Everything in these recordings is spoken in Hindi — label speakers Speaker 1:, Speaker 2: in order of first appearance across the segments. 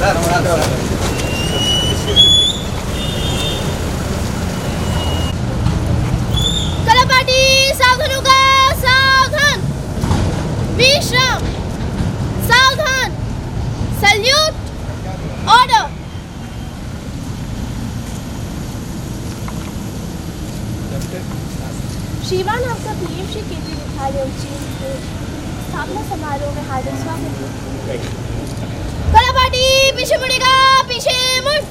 Speaker 1: कला पार्टी सावधान होगा, सावधान, विश्राम, सावधान, सैल्यूट, ऑर्डर। श्रीमान आपका पीएम श्री केपी विद्यालय उज्जैन के स्थापना समारोह में हार्दिक स्वागत है। कला पार्टी पीछे मुड़ेगा, पीछे मुड़।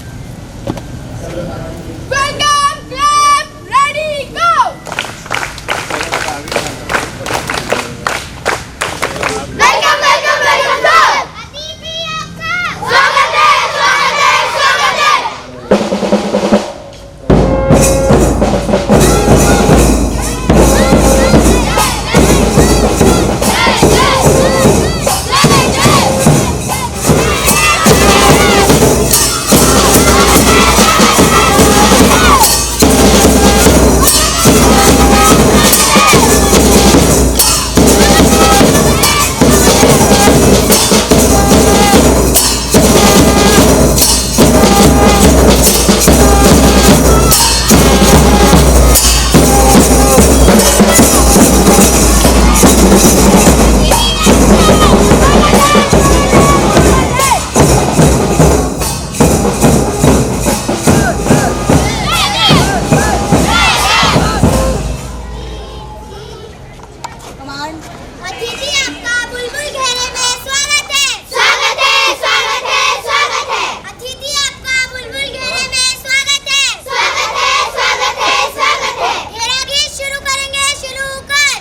Speaker 1: Welcome clap ready go. Welcome welcome welcome sir. अतिथि आपका स्वागत है, स्वागत है, स्वागत है। अतिथि आपका बुलबुल घेरे में स्वागत है, स्वागत है, स्वागत है, स्वागत है। अतिथि आपका बुलबुल घेरे में स्वागत है, स्वागत है, स्वागत है, स्वागत है। घेरा गीत शुरू करेंगे, शुरू कर।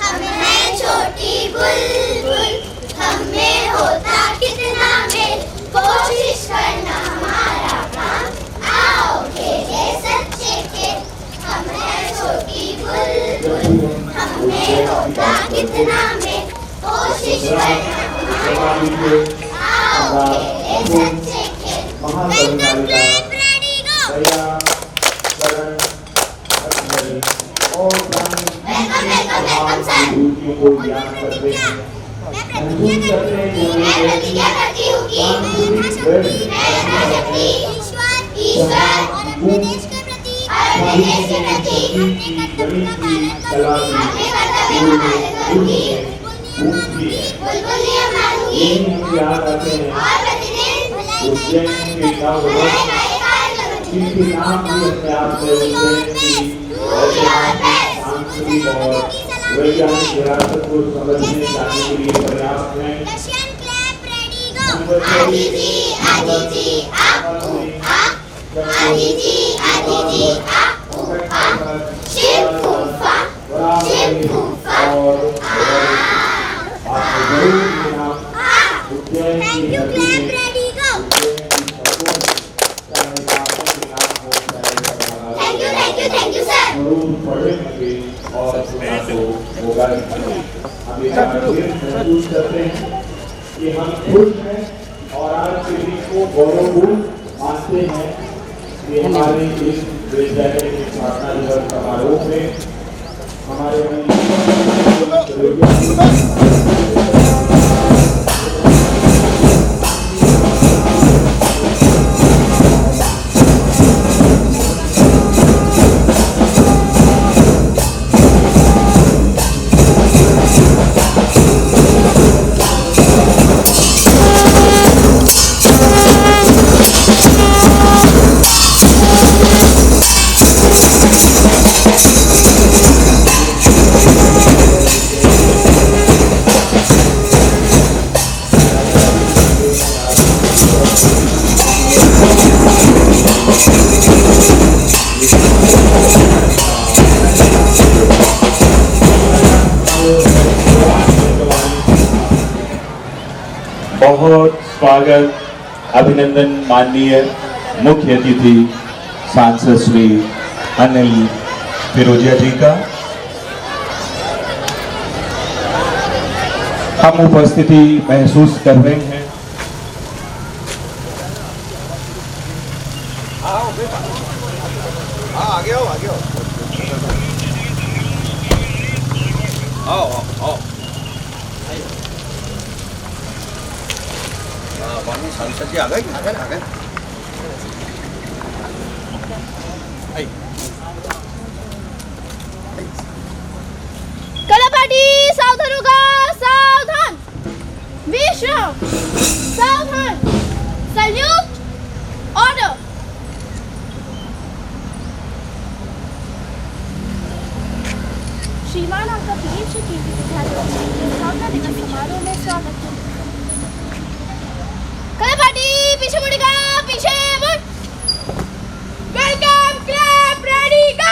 Speaker 1: हम हैं छोटी बुलबुल, हम में होता कितना मेल, कोशिश करना हमारा काम, आओ खेले सच्चे खेल। हम हैं छोटी बुलबुल, हम में होता कितना में, कोशिश करना हमारा, आओ खेले सच्चे खेल। Welcome clap ready go. Welcome welcome welcome sir. मैं प्रतिज्ञा करती हूँ कि मैं यथाशक्ति ईश्वर और अपने देश के प्रति अपने कर्तव्य का पालन करूँगी। बुलबुल नियम मानूंगी और प्रतिदिन भलाई कार्य करूँगी। दूरी और पैर
Speaker 2: वैज्ञानिक विरासत को समझने जाने के लिए पर्याप्त है।
Speaker 1: रशियन क्लैप रेडी गो। आदि जी आप आदि जी आप शिव फूफा शिव फूफा। Thank you clap ready go. Thank you sir.
Speaker 2: और होगा हम महसूस करते हैं कि हम खुश हैं और आज के दिन को गौरवपूर्ण मानते हैं कि हमारे इस विद्यालय के स्थापना दिवस समारोह में हमारे
Speaker 3: बहुत स्वागत अभिनंदन माननीय मुख्य अतिथि सांसद श्री अनिल फिरोजिया जी का। हम उपस्थिति महसूस कर रहे हैं।
Speaker 4: आगे आओ आओ सांसद जी आ गए
Speaker 1: कलापाटी सावधान होगा, सावधान, विश्राम, सावधान, सल्यूट, ऑर्डर। श्रीमान आपका पीएम श्री केंद्रीय विद्यालय स्थापना दिवस समारोह में स्वागत है। कलापाटी पीछे मुड़ेगा, पीछे मुड़। वेलकम, क्लैप, रेडी, गो।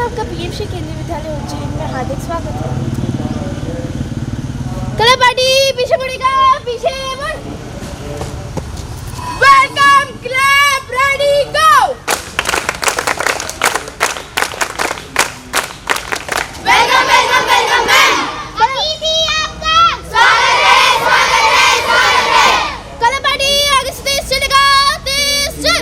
Speaker 1: आपका पीएमसी केंद्रीय विद्यालय उज्जैन में हार्दिक स्वागत है। कला पार्टी पीछे मुड़ेगा, पीछे मुड़। Welcome, clap, ready, go. Welcome welcome welcome ma'am. अतिथि आपका स्वागत है, स्वागत है, स्वागत है। कला पार्टी आगे से तेज चलेगा, तेज चल।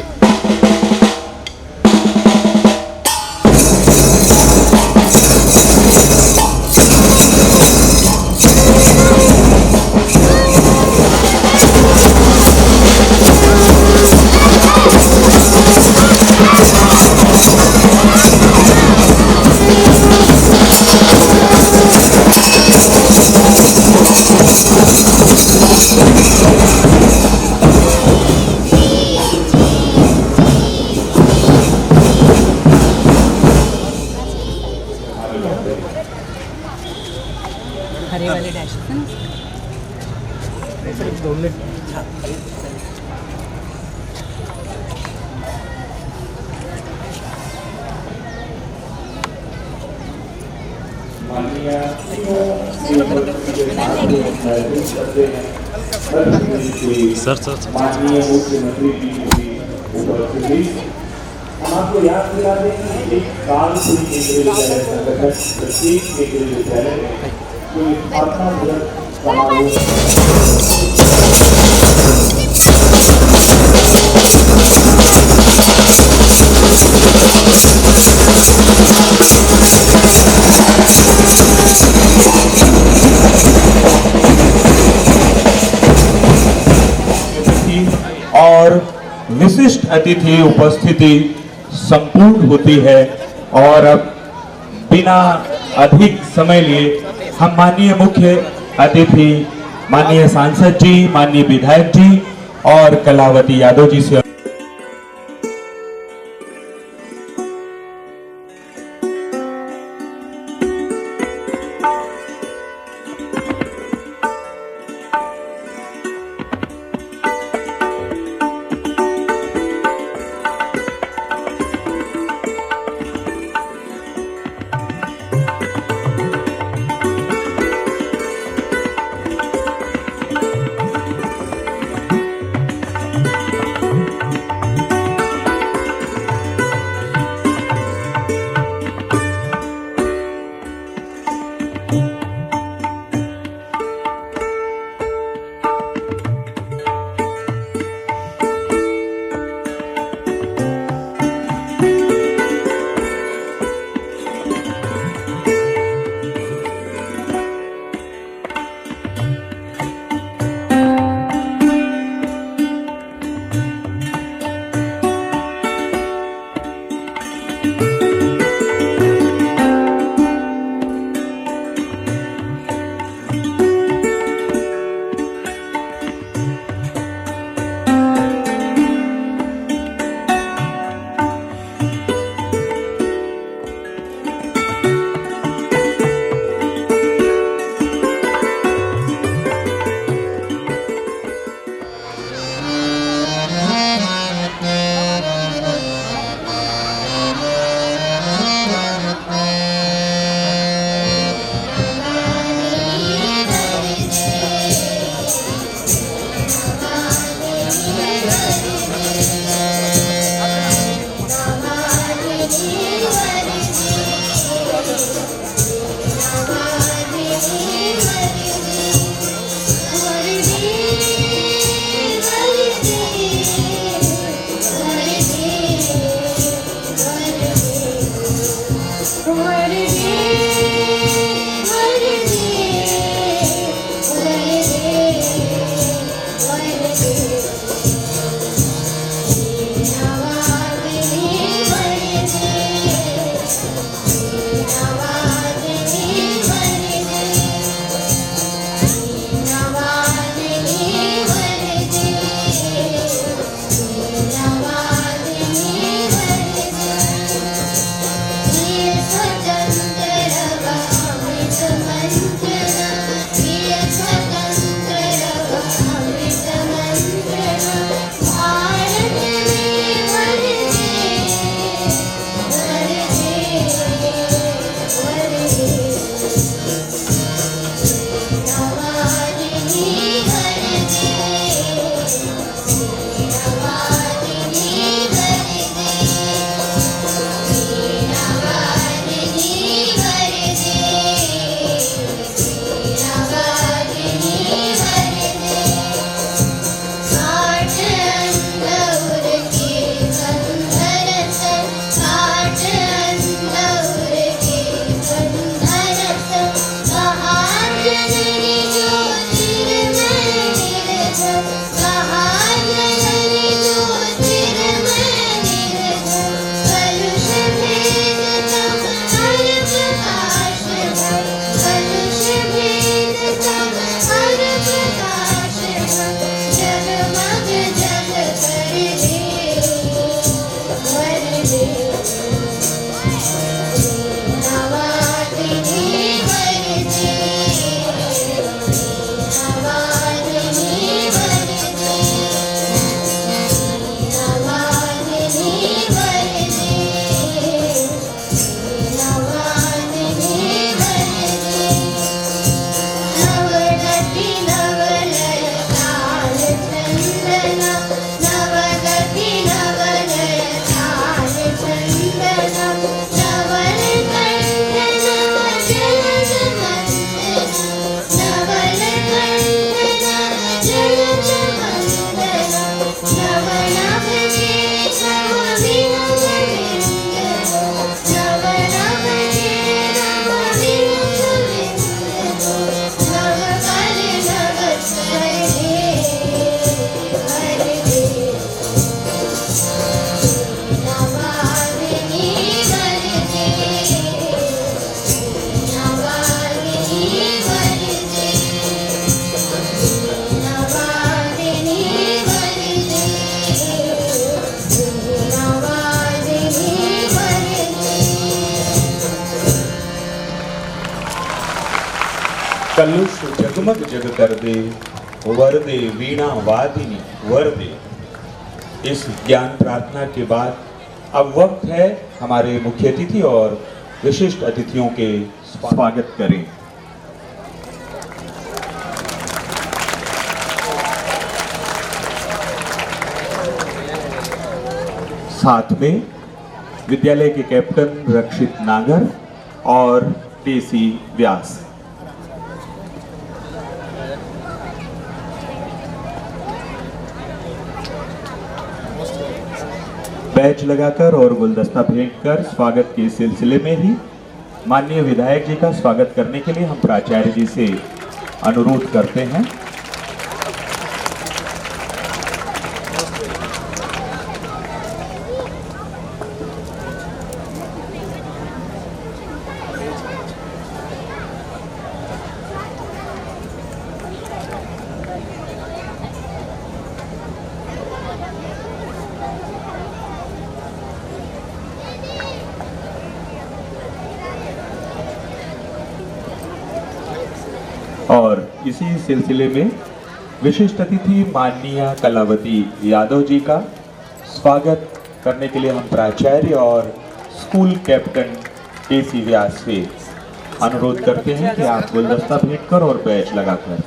Speaker 5: हरे वाले डैश है ना सिर्फ 2 मिनट।
Speaker 2: माननीय माननीय मुख्यमंत्री जी की उपस्थिति हम आपको याद दिला दें कि एक काल से केंद्रीय विद्यालय संगठन प्रत्येक केंद्रीय विद्यालय में कोई स्थापना दिवस समारोह
Speaker 3: विशिष्ट अतिथि उपस्थिति संपूर्ण होती है। और अब बिना अधिक समय लिए हम माननीय मुख्य अतिथि माननीय सांसद जी, माननीय विधायक जी और कलावती यादव जी से कलुष जगमग जग कर दे, वर दे वीणा वादिनी वर दे। इस ज्ञान प्रार्थना के बाद अब वक्त है हमारे मुख्य अतिथि और विशिष्ट अतिथियों के स्वागत करें। साथ में विद्यालय के कैप्टन रक्षित नागर और टीसी व्यास। बैच लगाकर और गुलदस्ता भेंट कर स्वागत के सिलसिले में ही माननीय विधायक जी का स्वागत करने के लिए हम प्राचार्य जी से अनुरोध करते हैं। और इसी सिलसिले में विशिष्ट अतिथि माननीय कलावती यादव जी का स्वागत करने के लिए हम प्राचार्य और स्कूल कैप्टन टीसी व्यास से अनुरोध करते हैं कि आप गुलदस्ता भेंट कर और बैच लगाकर।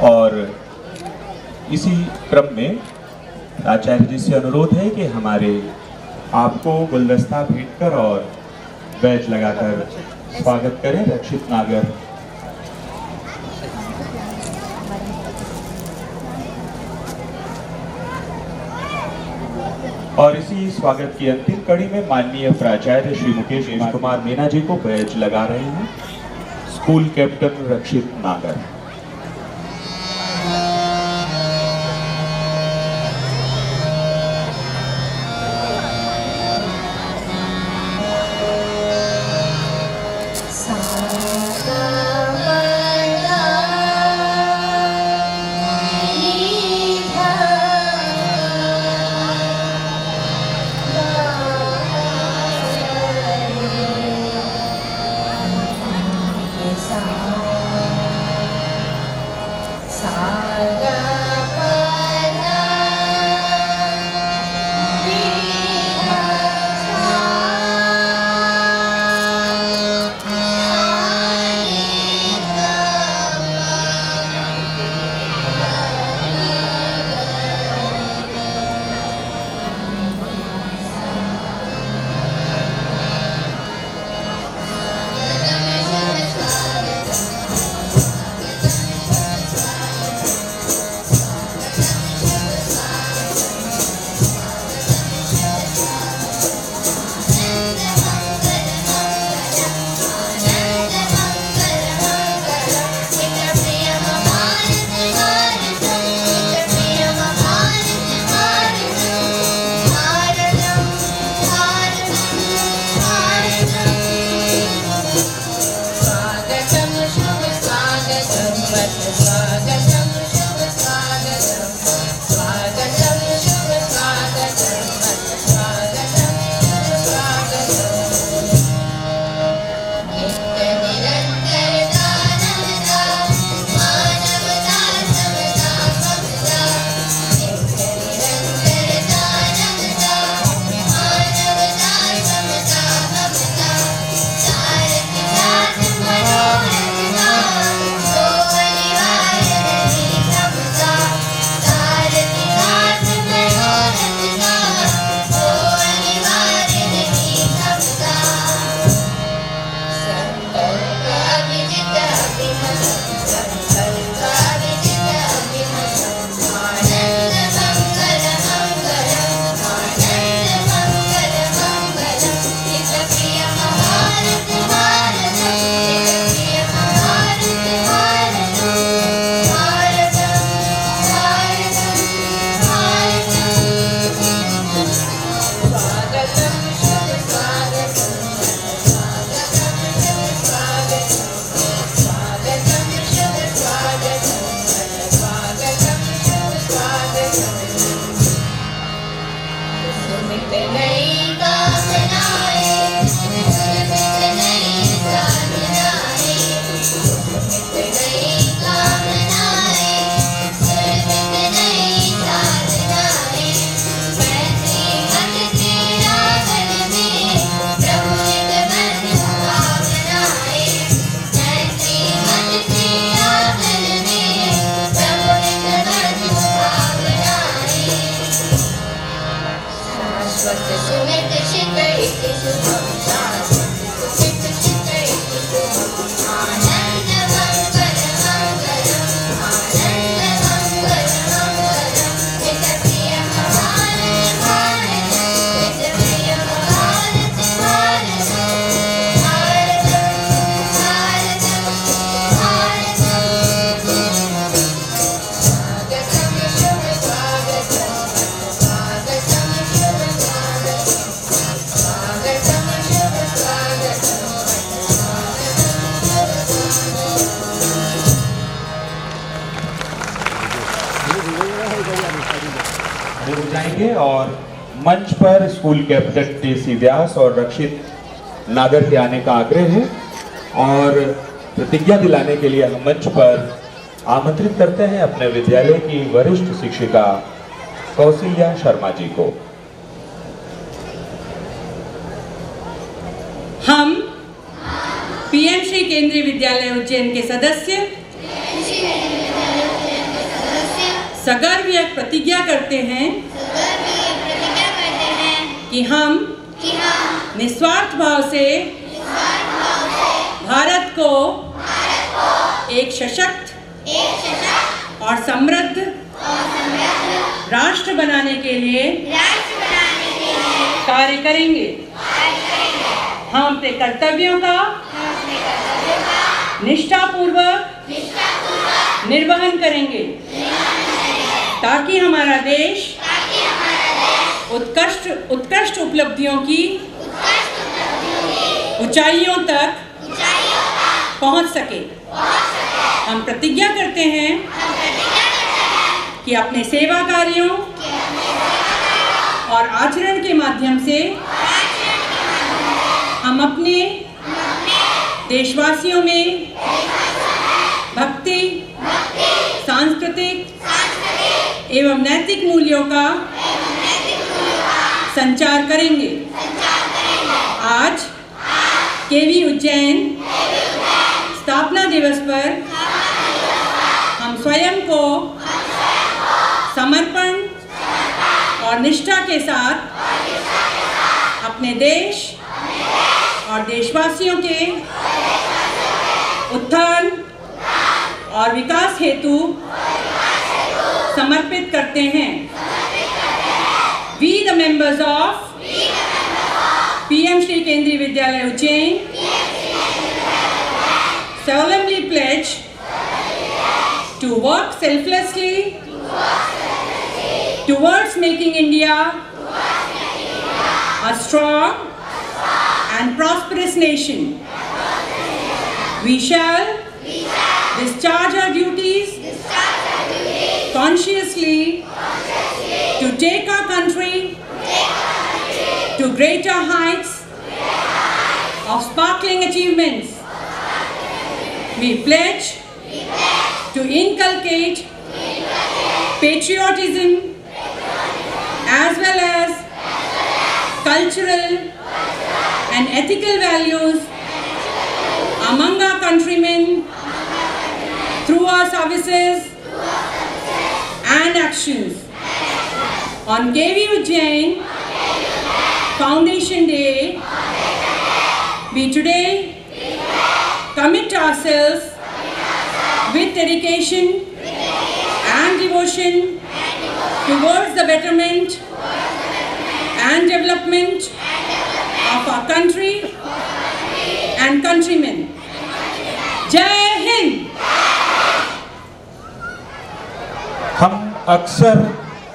Speaker 3: और इसी क्रम में आचार्य जी से अनुरोध है कि हमारे आपको गुलदस्ता भेंट कर और बैच लगाकर स्वागत करें रक्षित नागर। और इसी स्वागत की अंतिम कड़ी में माननीय प्राचार्य श्री मुकेश कुमार मीना जी को बैच लगा रहे हैं स्कूल कैप्टन रक्षित नागर।
Speaker 1: सुमित शिखरित शुभम सुमित शिखरित शुभम आनंद मंगल मंगलम आनंद मंगल मंगलम नित प्रिय भारत भारत नित प्रिय भारत भारत भारत भारत भारत स्वागतम शुभ स्वागतम स्वागतम शुभ स्वागतम स्वागतम शुभ स्वागतम
Speaker 3: हो जाएंगे और मंच पर स्कूल कैप्टन टी.सी. व्यास और रक्षित नागर के आने का आग्रह है और प्रतिज्ञा दिलाने के लिए हम मंच पर आमंत्रित करते हैं अपने विद्यालय की वरिष्ठ शिक्षिका कौशल्या शर्मा जी को।
Speaker 4: हम पीएम श्री केंद्रीय विद्यालय उज्जैन के सदस्य सगर्व यह प्रतिज्ञा करते हैं कि हम निस्वार्थ भाव से भारत को एक सशक्त और समृद्ध राष्ट्र बनाने के लिए कार्य करेंगे। हम अपने कर्तव्यों का निष्ठापूर्वक निर्वहन करेंगे ताकि हमारा देश उत्कृष्ट उपलब्धियों की ऊंचाइयों तक पहुंच सके। हम प्रतिज्ञा करते हैं कि अपने सेवा कार्यों और आचरण के माध्यम से हम अपने देशवासियों में भक्ति, सांस्कृतिक एवं नैतिक मूल्यों का संचार करेंगे। आज केवी उज्जैन स्थापना दिवस पर हम स्वयं को समर्पण और निष्ठा के साथ अपने देश और देशवासियों के उत्थान और विकास हेतु समर्पित करते हैं। We the members of PM Shri Kendriya Vidyalaya Ujjain solemnly pledge to work selflessly towards making India a strong and prosperous nation. We shall discharge our duties consciously to take our country to greater heights of sparkling achievements. We pledge to inculcate patriotism as well as cultural and ethical values among our countrymen through our services and actions. On KV Ujjain Foundation Day, we today commit ourselves with dedication and devotion towards the betterment and development of our country and countrymen. Jai Hind!
Speaker 3: हम अक्सर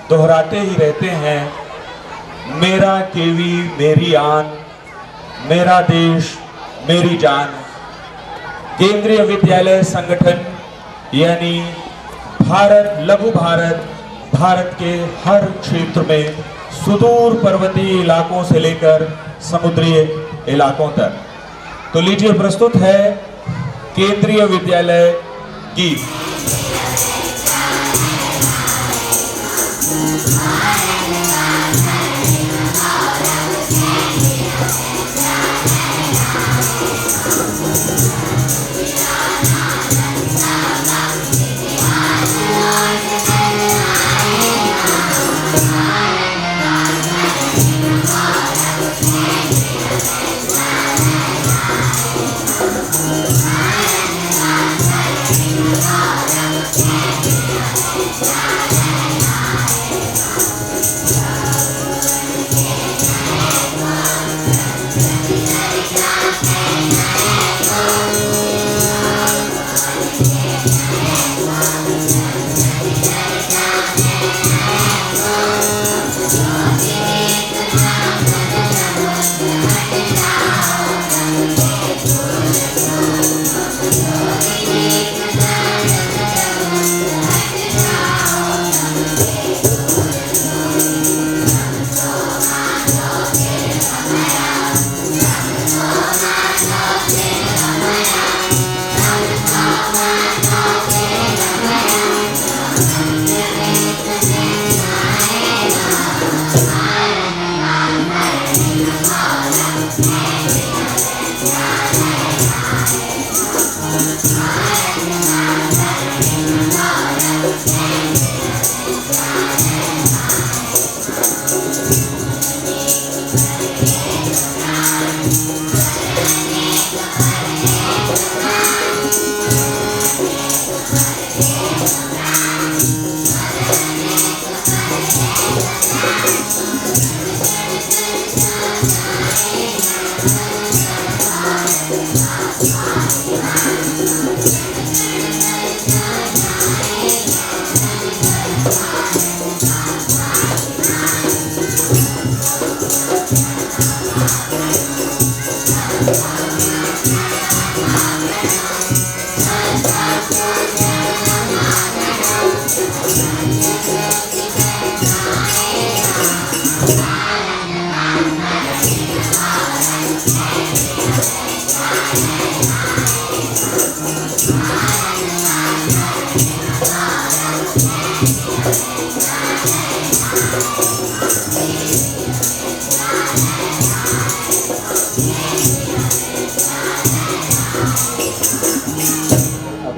Speaker 3: दोहराते ही रहते हैं, मेरा केवी मेरी आन, मेरा देश मेरी जान। केंद्रीय विद्यालय संगठन यानी भारत लघु भारत, भारत के हर क्षेत्र में सुदूर पर्वतीय इलाकों से लेकर समुद्री इलाकों तक। तो लीजिए प्रस्तुत है केंद्रीय विद्यालय गीत।
Speaker 1: Bye.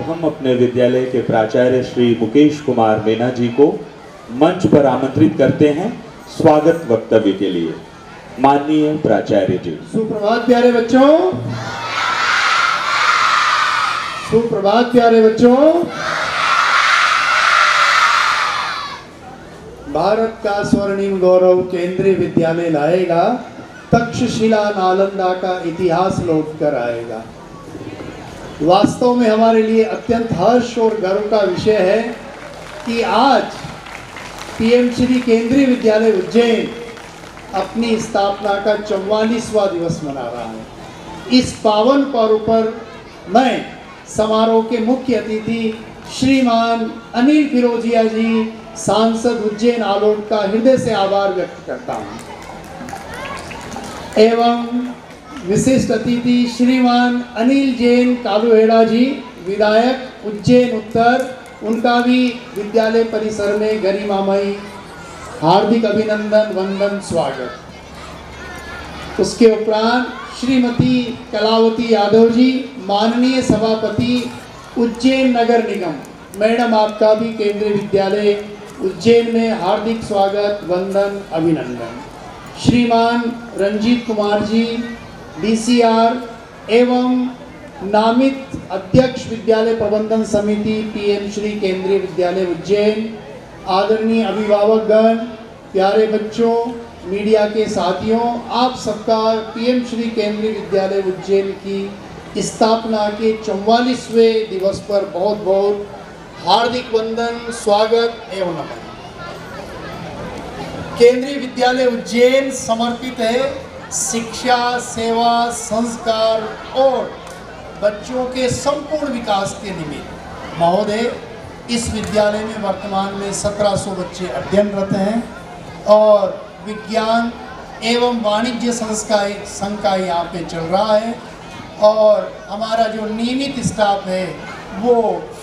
Speaker 3: हम अपने विद्यालय के प्राचार्य श्री मुकेश कुमार मीना जी को मंच पर आमंत्रित करते हैं स्वागत वक्तव्य के लिए। माननीय प्राचार्य जी।
Speaker 5: सुप्रभात प्यारे बच्चों। सुप्रभात प्यारे बच्चों। भारत का स्वर्णिम गौरव केंद्रीय विद्यालय लाएगा, तक्षशिला नालंदा का इतिहास लौट कर आएगा। वास्तव में हमारे लिए अत्यंत हर्ष और गर्व का विषय है कि आज पीएम श्री केंद्रीय विद्यालय उज्जैन अपनी स्थापना का 44वां दिवस मना रहा है। इस पावन पर्व पर मैं समारोह के मुख्य अतिथि श्रीमान अनिल फिरोजिया जी, सांसद उज्जैन आलोट का हृदय से आभार व्यक्त करता हूँ एवं विशिष्ट अतिथि श्रीमान अनिल जैन कालुहेड़ा जी, विधायक उज्जैन उत्तर, उनका भी विद्यालय परिसर में गरिमामयी हार्दिक अभिनंदन वंदन स्वागत। उसके उपरांत श्रीमती कलावती यादव जी, माननीय सभापति उज्जैन नगर निगम, मैडम आपका भी केंद्रीय विद्यालय उज्जैन में हार्दिक स्वागत वंदन अभिनंदन। श्रीमान रंजीत कुमार जी, डीसीआर एवं नामित अध्यक्ष विद्यालय प्रबंधन समिति पीएम श्री केंद्रीय विद्यालय उज्जैन, आदरणीय अभिभावकगण, प्यारे बच्चों, मीडिया के साथियों, आप सबका पीएम श्री केंद्रीय विद्यालय उज्जैन की स्थापना के 44वें दिवस पर बहुत बहुत हार्दिक वंदन, स्वागत एवं नमन। केंद्रीय विद्यालय उज्जैन समर्पित है शिक्षा, सेवा, संस्कार और बच्चों के संपूर्ण विकास के निमित्त। महोदय, इस विद्यालय में वर्तमान में 1700 बच्चे अध्ययनरत हैं और विज्ञान एवं वाणिज्य संघ का यहाँ पे चल रहा है और हमारा जो नियमित स्टाफ है वो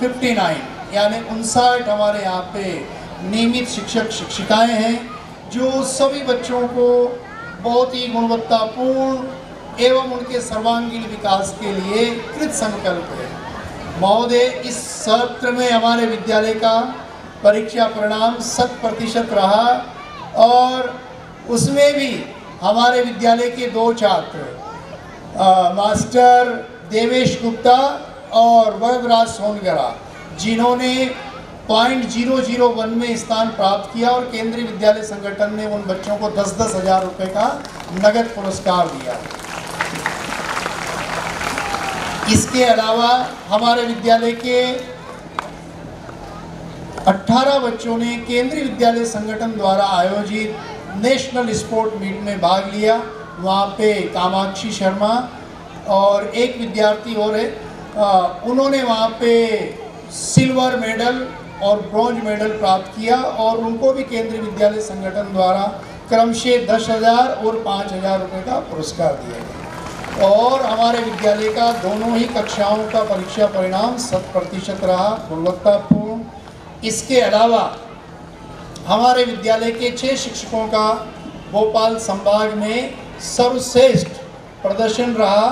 Speaker 5: 59 यानी 59 हमारे यहाँ पे नियमित शिक्षक शिक्षिकाएं हैं जो सभी बच्चों को बहुत ही गुणवत्तापूर्ण एवं उनके सर्वांगीण विकास के लिए कृत संकल्प है। महोदय, इस सत्र में हमारे विद्यालय का परीक्षा परिणाम 100% रहा और उसमें भी हमारे विद्यालय के 2 छात्र मास्टर देवेश गुप्ता और वैभवराज सोनगरा, जिन्होंने 0.001 में स्थान प्राप्त किया और केंद्रीय विद्यालय संगठन ने उन बच्चों को 10-10 हज़ार रुपये का नगद पुरस्कार दिया। इसके अलावा हमारे विद्यालय के 18 बच्चों ने केंद्रीय विद्यालय संगठन द्वारा आयोजित नेशनल स्पोर्ट मीट में भाग लिया। वहाँ पे कामाक्षी शर्मा और एक विद्यार्थी और है, उन्होंने वहाँ पे सिल्वर मेडल और ब्रॉन्ज मेडल प्राप्त किया और उनको भी केंद्रीय विद्यालय संगठन द्वारा क्रमशः 10,000 और 5,000 रुपये का पुरस्कार दिया गया। और हमारे विद्यालय का दोनों ही कक्षाओं का परीक्षा परिणाम 100% रहा, गुणवत्तापूर्ण। इसके अलावा हमारे विद्यालय के 6 शिक्षकों का भोपाल संभाग में सर्वश्रेष्ठ प्रदर्शन रहा,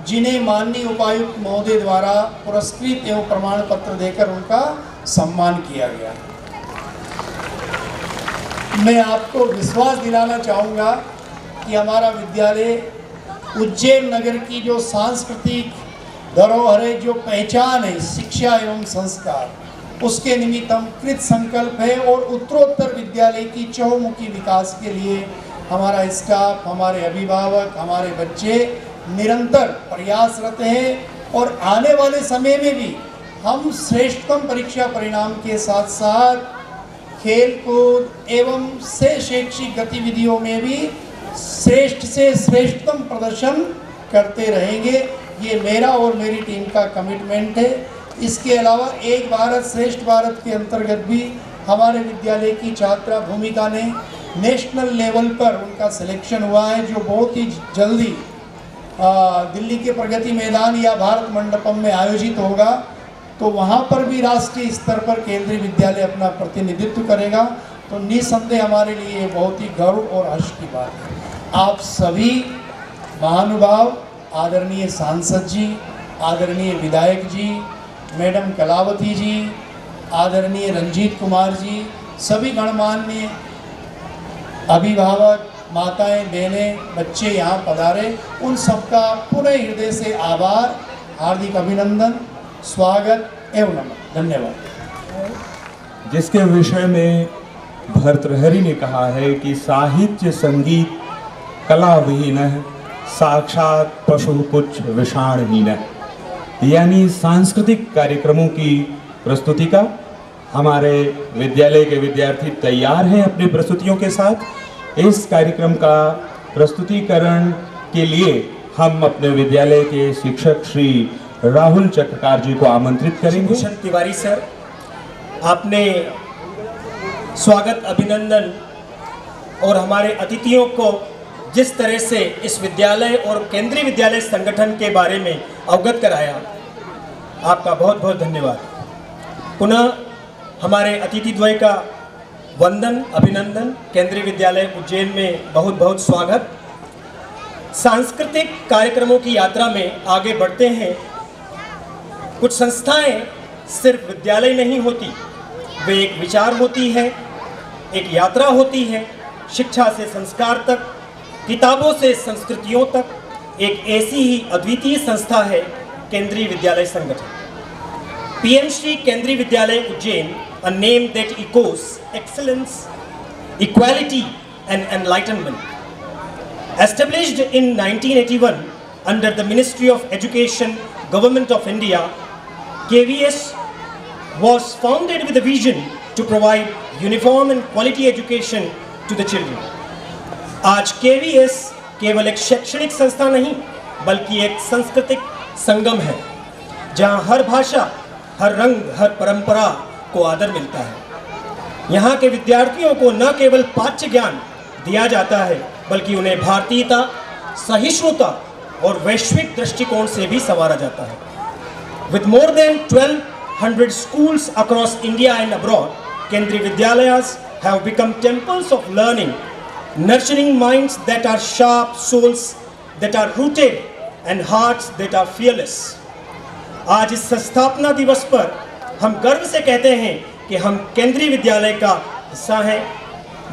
Speaker 5: जिन्हें माननीय उपायुक्त महोदय द्वारा पुरस्कृत एवं प्रमाण पत्र देकर उनका सम्मान किया गया। मैं आपको विश्वास दिलाना चाहूँगा कि हमारा विद्यालय उज्जैन नगर की जो सांस्कृतिक धरोहर है, जो पहचान है शिक्षा एवं संस्कार, उसके निमित्त हम कृत संकल्प है और उत्तरोत्तर विद्यालय की चहुमुखी विकास के लिए हमारा स्टाफ, हमारे अभिभावक, हमारे बच्चे निरंतर प्रयासरत हैं और आने वाले समय में भी हम श्रेष्ठतम परीक्षा परिणाम के साथ साथ खेल कूद एवं से शैक्षिक गतिविधियों में भी श्रेष्ठ से श्रेष्ठतम प्रदर्शन करते रहेंगे। ये मेरा और मेरी टीम का कमिटमेंट है। इसके अलावा एक भारत श्रेष्ठ भारत के अंतर्गत भी हमारे विद्यालय की छात्रा भूमिका ने नेशनल लेवल पर उनका सिलेक्शन हुआ है, जो बहुत ही जल्दी दिल्ली के प्रगति मैदान या भारत मंडपम में आयोजित होगा। तो वहाँ पर भी राष्ट्रीय स्तर पर केंद्रीय विद्यालय अपना प्रतिनिधित्व करेगा। तो निसंदेह हमारे लिए बहुत ही गर्व और हर्ष की बात है। आप सभी महानुभाव, आदरणीय सांसद जी, आदरणीय विधायक जी, मैडम कलावती जी, आदरणीय रंजीत कुमार जी, सभी गणमान्य अभिभावक, माताएं, बहनें, बच्चे यहाँ पधारे, उन सबका पुनः हृदय से आभार, हार्दिक अभिनंदन, स्वागत एवं नमन। धन्यवाद।
Speaker 3: जिसके विषय में भर्तृहरि ने कहा है कि साहित्य संगीत कला विहीन है, साक्षात पशु पुच्छ विषाणहीन है, यानी सांस्कृतिक कार्यक्रमों की प्रस्तुति का हमारे विद्यालय के विद्यार्थी तैयार हैं अपनी प्रस्तुतियों के साथ। इस कार्यक्रम का प्रस्तुतिकरण के लिए हम अपने विद्यालय के शिक्षक श्री राहुल चक्रकार जी को आमंत्रित करेंगे।
Speaker 6: भूषण तिवारी सर, आपने स्वागत, अभिनंदन और हमारे अतिथियों को जिस तरह से इस विद्यालय और केंद्रीय विद्यालय संगठन के बारे में अवगत कराया, आपका बहुत बहुत धन्यवाद। पुनः हमारे अतिथि द्वय का वंदन, अभिनंदन। केंद्रीय विद्यालय उज्जैन में बहुत बहुत स्वागत। सांस्कृतिक कार्यक्रमों की यात्रा में आगे बढ़ते हैं। कुछ संस्थाएं सिर्फ विद्यालय नहीं होती, वे एक विचार होती है, एक यात्रा होती है, शिक्षा से संस्कार तक, किताबों से संस्कृतियों तक। एक ऐसी ही अद्वितीय संस्था है केंद्रीय विद्यालय संगठन। PM Shri केंद्रीय विद्यालय Ujjain, a name that echoes excellence, equality and enlightenment. Established in 1981 under the Ministry of Education, Government of India, KVS was founded with a vision to provide uniform and quality education to the children. आज KVS केवल एक शैक्षणिक संस्था नहीं, बल्कि एक सांस्कृतिक संगम है, जहां हर भाषा, हर रंग, हर परंपरा को आदर मिलता है। यहाँ के विद्यार्थियों को न केवल पाठ्य ज्ञान दिया जाता है, बल्कि उन्हें भारतीयता, सहिष्णुता और वैश्विक दृष्टिकोण से भी संवारा जाता है। With more than 1,200 schools across India and abroad, Kendriya Vidyalayas have become temples of learning, nurturing minds that are sharp, souls that are rooted, and hearts that are fearless. आज इस स्थापना दिवस पर हम गर्व से कहते हैं कि हम केंद्रीय विद्यालय का हिस्सा हैं,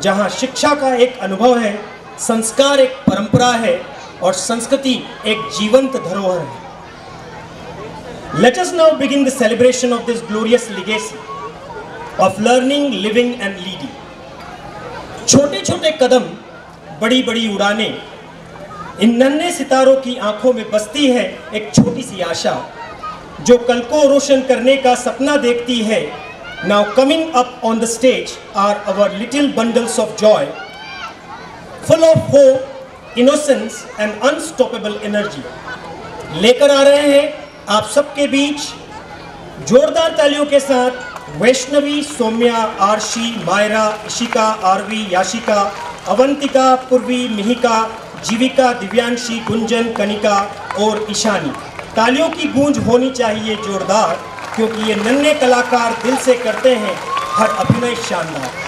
Speaker 6: जहां शिक्षा का एक अनुभव है, संस्कार एक परंपरा है और संस्कृति एक जीवंत धरोहर है। Let us now begin the celebration of this glorious legacy of learning, living and leading. छोटे छोटे कदम, बड़ी बड़ी उड़ानें, इन नन्हे सितारों की आंखों में बसती है एक छोटी सी आशा, जो कल को रोशन करने का सपना देखती है Now coming up on the stage are our little bundles of joy, full of hope, innocence and unstoppable energy. लेकर आ रहे हैं आप सबके बीच जोरदार तालियों के साथ वैष्णवी, सौम्या, आरशी, मायरा, इशिका, आरवी, याशिका, अवंतिका, पूर्वी, मिहिका, जीविका, दिव्यांशी, गुंजन, कनिका और ईशानी। तालियों की गूंज होनी चाहिए जोरदार, क्योंकि ये नन्हे कलाकार दिल से करते हैं हर अभिनय शानदार।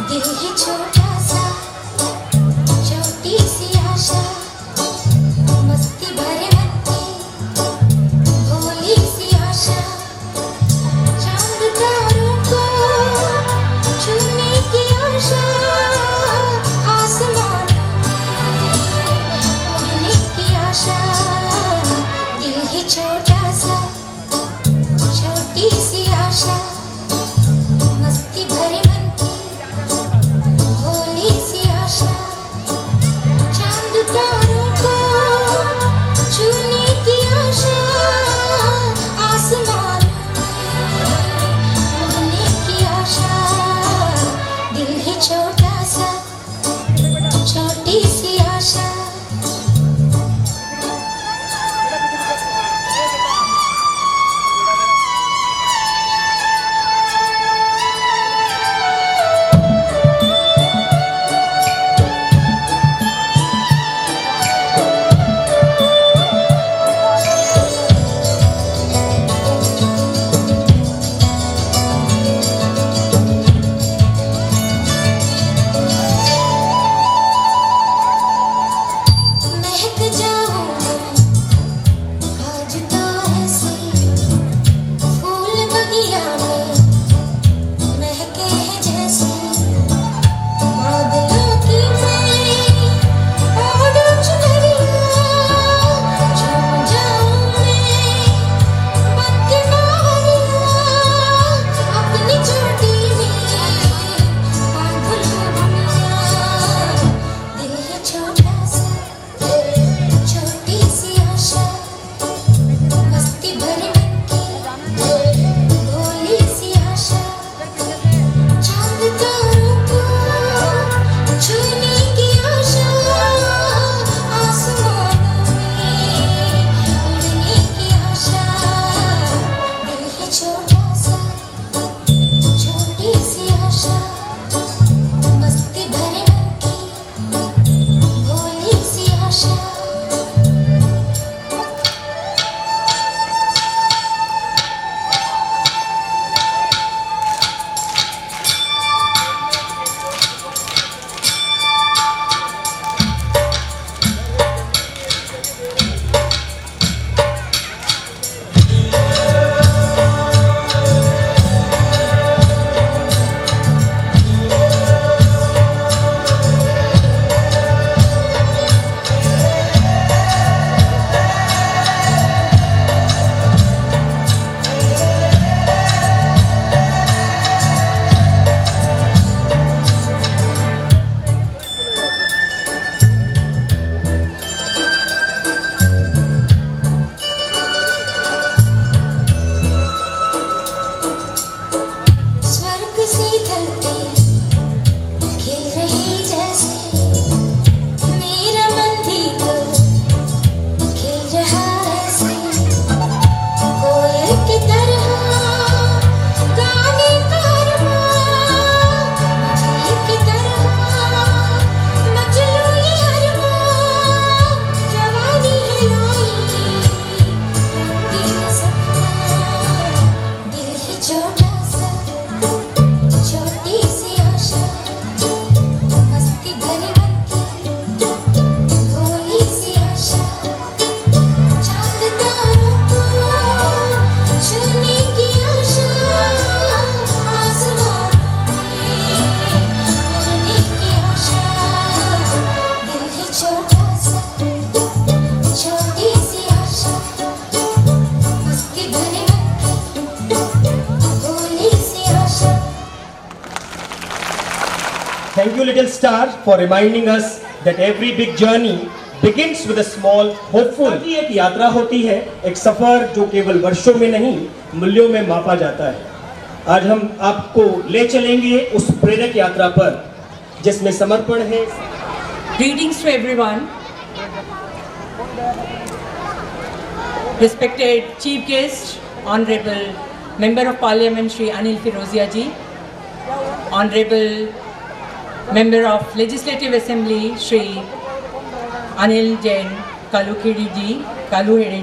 Speaker 1: दिल है छोटा सा, छोटी सी
Speaker 6: little star for reminding us that every big journey begins with a small hopeful. ये एक यात्रा होती है, एक सफर जो केवल वर्षों में नहीं मूल्यों में मापा जाता है। आज हम आपको ले चलेंगे उस प्रेरक यात्रा पर जिसमें समर्पण है।
Speaker 4: Greetings to everyone. Respected Chief Guest, Honorable Member of Parliament Shri Anil Firozia ji, Honorable Member of Legislative Assembly Shri Anil Jain Kaluhede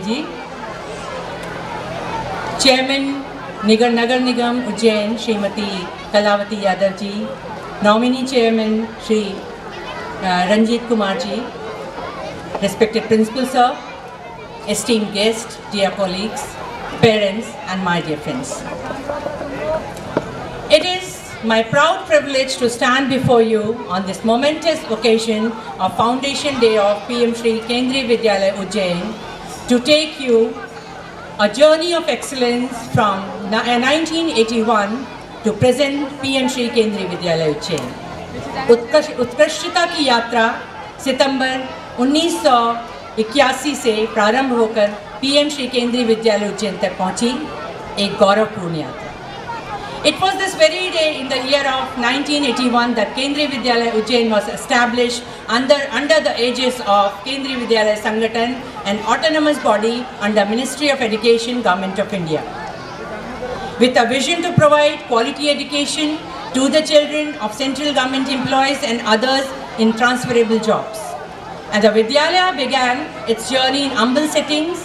Speaker 4: ji, Chairman Nagar Nigam Ujjain Srimati Kalavati Yadav ji, Nominee Chairman Shri Ranjit Kumar ji, respected Principal Sir, esteemed guests, dear colleagues, parents and my dear friends. It is my proud privilege to stand before you on this momentous occasion of Foundation Day of PM Shri Kendriya Vidyalaya Ujjain to take you a journey of excellence from 1981 to present PM Shri Kendriya Vidyalaya Ujjain. उत्कृष्टता की यात्रा सितंबर 1981 से प्रारंभ होकर पीएम श्री केंद्रीय विद्यालय उज्जैन तक पहुंची, एक गौरवपूर्ण यात्रा। It was this very day in the year of 1981 that Kendriya Vidyalaya Ujjain was established under the aegis of Kendriya Vidyalaya Sangathan, an autonomous body under Ministry of Education, Government of India, with a vision to provide quality education to the children of central government employees and others in transferable jobs. And the Vidyalaya began its journey in humble settings,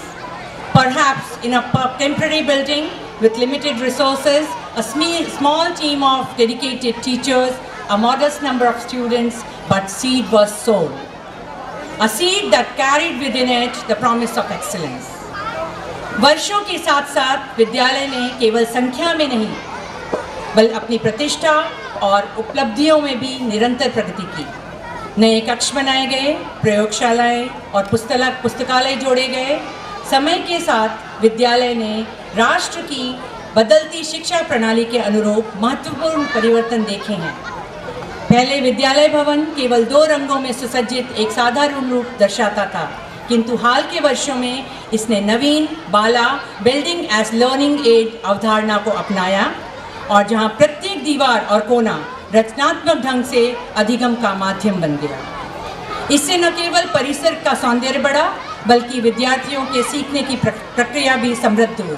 Speaker 4: perhaps in a temporary building with limited resources, a small team of dedicated teachers, a modest number of students, but seed was sown. A seed that carried within it the promise of excellence. वर्षों के साथ साथ विद्यालय ने केवल संख्या में नहीं बल्कि अपनी प्रतिष्ठा और उपलब्धियों में भी निरंतर प्रगति की। नए कक्ष बनाए गए, प्रयोगशालाएं और पुस्तकालय जोड़े गए। समय के साथ विद्यालय ने राष्ट्र की बदलती शिक्षा प्रणाली के अनुरूप महत्वपूर्ण परिवर्तन देखे हैं। पहले विद्यालय भवन केवल 2 रंगों में सुसज्जित एक साधारण रूप दर्शाता था, किंतु हाल के वर्षों में इसने नवीन बाला बिल्डिंग एज लर्निंग एड अवधारणा को अपनाया और जहां प्रत्येक दीवार और कोना रचनात्मक ढंग से अधिगम का माध्यम बन गया। इससे न केवल परिसर का सौंदर्य बढ़ा बल्कि विद्यार्थियों के सीखने की प्रक्रिया भी समृद्ध हुई।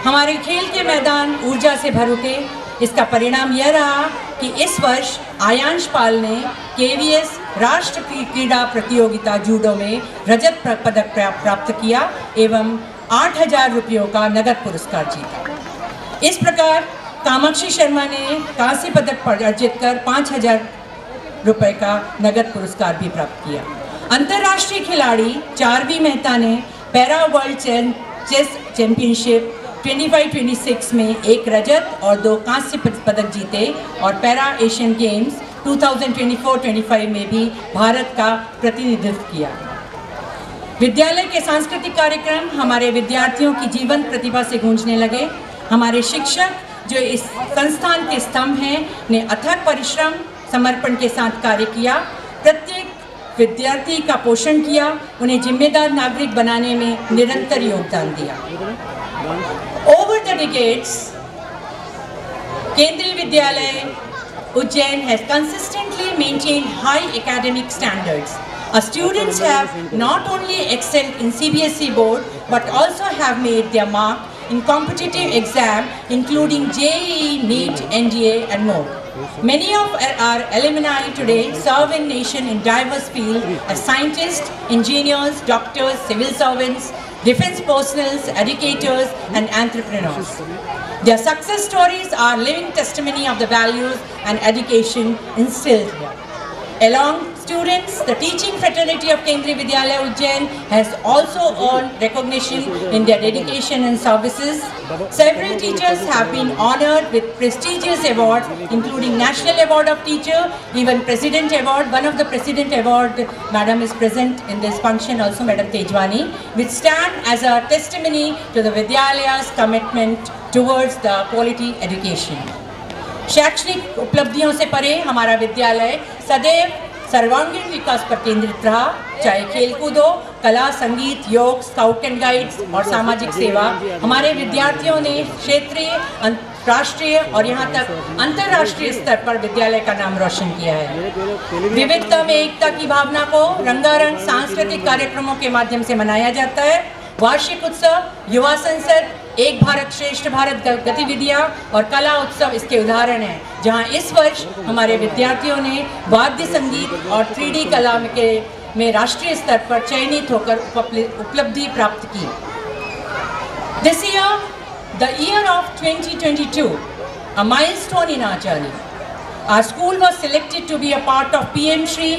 Speaker 4: हमारे खेल के मैदान ऊर्जा से भर उठे। इसका परिणाम यह रहा कि इस वर्ष आयांश पाल ने केवीएस राष्ट्र की क्रीड़ा प्रतियोगिता जूडो में रजत पदक प्राप्त किया एवं 8,000 रुपयों का नगद पुरस्कार जीता। इस प्रकार कामाक्षी शर्मा ने कांस्य पदक अर्जित कर 5,000 रुपये का नगद पुरस्कार भी प्राप्त किया। अंतर्राष्ट्रीय खिलाड़ी चारवी मेहता ने पैरा वर्ल्ड चेस चैंपियनशिप 25-26 में 1 रजत और 2 कांस्य पदक जीते और पैरा एशियन गेम्स 2024-25 में भी भारत का प्रतिनिधित्व किया। विद्यालय के सांस्कृतिक कार्यक्रम हमारे विद्यार्थियों की जीवंत प्रतिभा से गूंजने लगे। हमारे शिक्षक जो इस संस्थान के स्तंभ हैं ने अथक परिश्रम समर्पण के साथ कार्य किया, प्रत्येक विद्यार्थी का पोषण किया, उन्हें जिम्मेदार नागरिक बनाने में निरंतर योगदान दिया। Over the decades, Kendriya Vidyalaya Ujjain has consistently maintained high academic standards. Our students have not only excelled in CBSE board but also have made their mark in competitive exam including JEE, NEET, NDA and more. Many of our alumni today serve in nation in diverse fields as scientists, engineers, doctors, civil servants, defense personnel, educators and entrepreneurs. Their success stories are living testimony of the values and education instilled here. Along students, the teaching fraternity of Kendriya Vidyalaya Ujjain has also earned recognition in their dedication and services. Several teachers have been honored with prestigious awards including National Award of Teacher, even President Award. One of the President Award, Madam is present in this function also, Madam Tejwani, which stand as a testimony to the Vidyalaya's commitment towards the quality education. शैक्षणिक उपलब्धियों से परे हमारा विद्यालय सदैव सर्वांगीण विकास पर केंद्रित रहा, चाहे खेलकूद हो, कला, संगीत, योग, स्काउट एंड गाइड्स और सामाजिक सेवा। हमारे विद्यार्थियों ने क्षेत्रीय, राष्ट्रीय और यहाँ तक अंतर्राष्ट्रीय स्तर पर विद्यालय का नाम रोशन किया है। विविधता में एकता की भावना को रंगारंग सांस्कृतिक कार्यक्रमों के माध्यम से मनाया जाता है। वार्षिक उत्सव, युवा संसद, एक भारत श्रेष्ठ भारत गतिविधियां और कला उत्सव इसके उदाहरण हैं, जहां इस वर्ष हमारे विद्यार्थियों ने वाद्य संगीत और 3D कला में राष्ट्रीय स्तर पर चयनित होकर उपलब्धि प्राप्त की। This year, the year of 2022, a milestone in our journey. Our school was selected to be a part of PM Shri,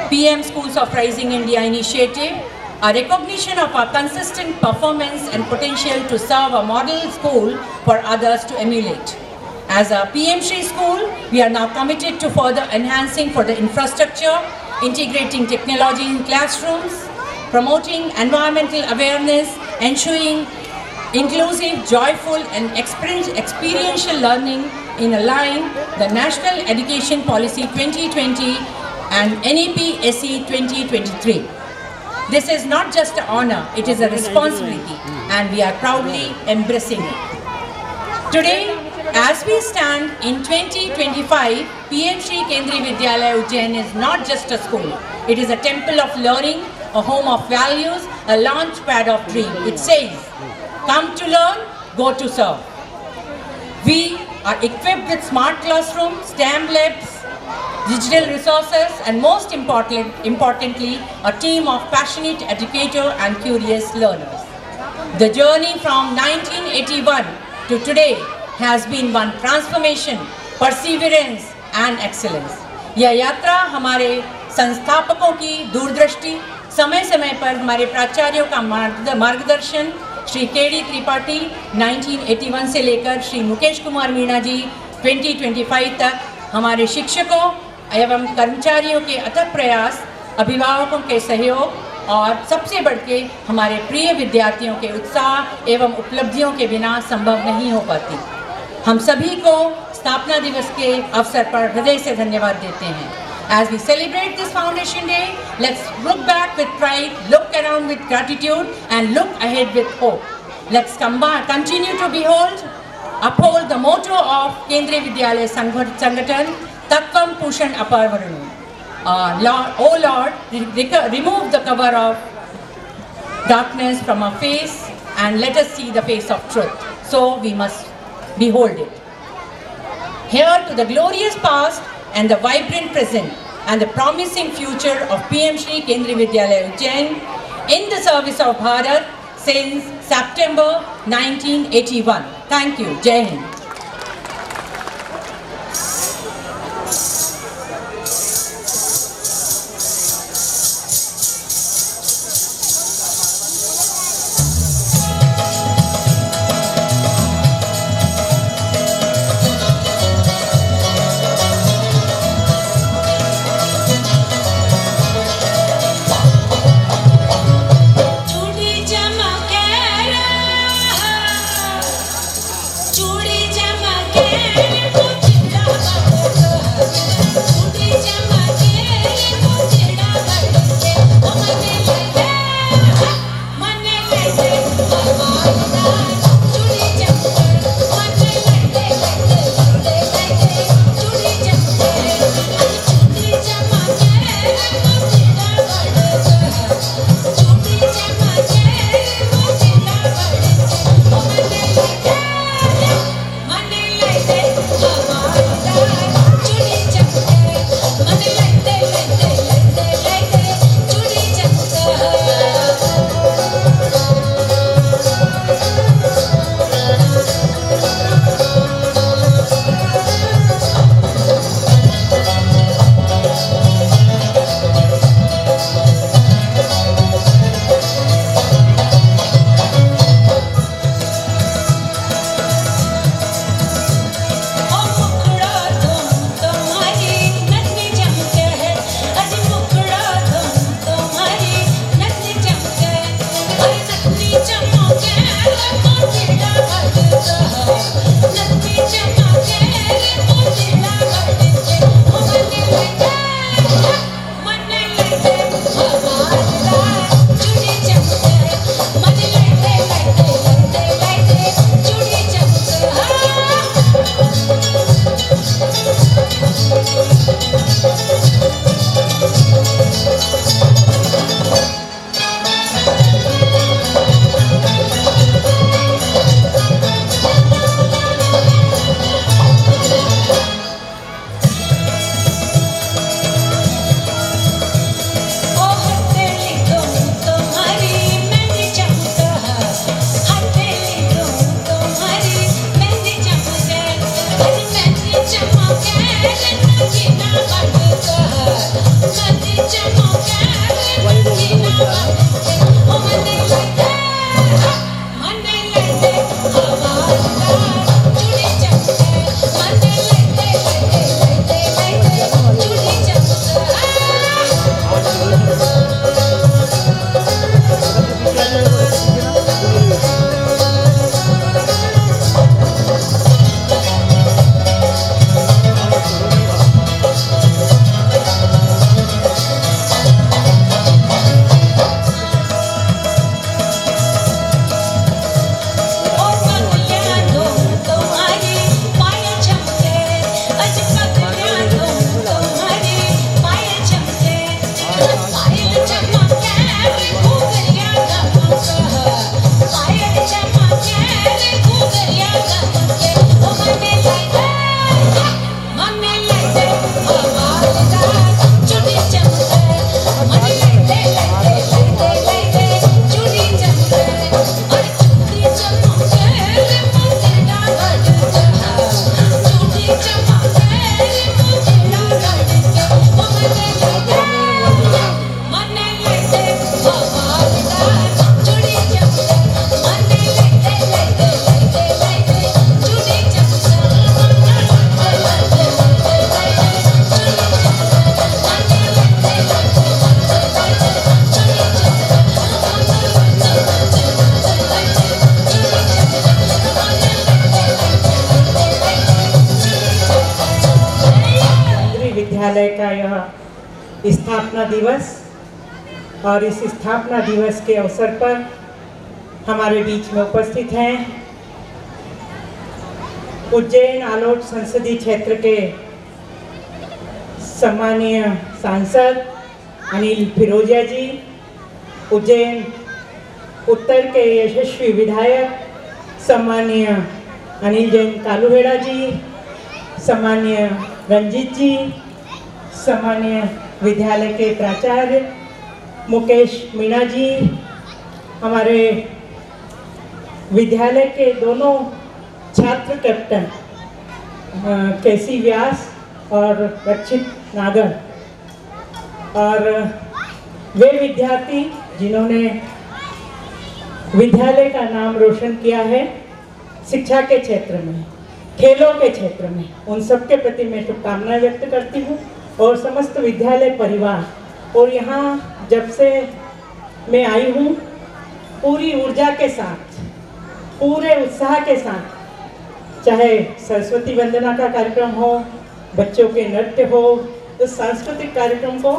Speaker 4: PM Schools of Rising India initiative, a recognition of our consistent performance and potential to serve a model school for others to emulate. As a PM Shri school, we are now committed to further enhancing for the infrastructure, integrating technology in classrooms, promoting environmental awareness, ensuring inclusive, joyful and experiential learning in a line the National Education Policy 2020 and NEP SE 2023. This is not just an honor, it is a responsibility and we are proudly embracing it. Today, as we stand in 2025, PM Shri Kendriya Vidyalaya Ujjain is not just a school. It is a temple of learning, a home of values, a launch pad of dream. It says, come to learn, go to serve. We are equipped with smart classrooms, STEM labs, digital resources and most importantly, a team of passionate educators and curious learners. The journey from 1981 to today has been one transformation, perseverance and excellence. यह यात्रा हमारे संस्थापकों की दूरदृष्टि, समय समय पर हमारे प्राचार्यों का मार्गदर्शन, श्री केडी त्रिपाठी 1981 से लेकर श्री मुकेश कुमार मीणा जी 2025 तक, हमारे शिक्षकों एवं कर्मचारियों के अथक प्रयास, अभिभावकों के सहयोग और सबसे बढ़ के हमारे प्रिय विद्यार्थियों के उत्साह एवं उपलब्धियों के बिना संभव नहीं हो पाती। हम सभी को स्थापना दिवस के अवसर पर हृदय से धन्यवाद देते हैं। As we celebrate this Foundation Day, let's look back with pride, look around with gratitude and look ahead with hope. Let's continue to uphold the motto of Kendriya Vidyalaya Sanghatan, Tattvam Pushan Aparvaranu. Oh Lord, remove the cover of darkness from our face and let us see the face of truth. So we must behold it. Here to the glorious past and the vibrant present and the promising future of PM Shri Kendriya Vidyalaya Ujjain in the service of Bharat since September 1981. Thank you. Jai Hind.
Speaker 1: चूड़ी
Speaker 7: स्थापना दिवस, और इस स्थापना दिवस के अवसर पर हमारे बीच में उपस्थित हैं उज्जैन आलोट संसदीय क्षेत्र के सम्मानीय सांसद अनिल फिरोजिया जी, उज्जैन उत्तर के यशस्वी विधायक सम्मानीय अनिल जैन कालूहेड़ा जी, सम्मानीय रंजीत जी, सम्मानीय विद्यालय के प्राचार्य मुकेश मीणा जी, हमारे विद्यालय के दोनों छात्र कैप्टन केसी व्यास और रक्षित नागर, और वे विद्यार्थी जिन्होंने विद्यालय का नाम रोशन किया है शिक्षा के क्षेत्र में, खेलों के क्षेत्र में, उन सब के प्रति मैं शुभकामनाएं व्यक्त करती हूँ। और समस्त विद्यालय परिवार, और यहाँ जब से मैं आई हूँ पूरी ऊर्जा के साथ, पूरे उत्साह के साथ, चाहे सरस्वती वंदना का कार्यक्रम हो, बच्चों के नृत्य हो, तो सांस्कृतिक कार्यक्रम को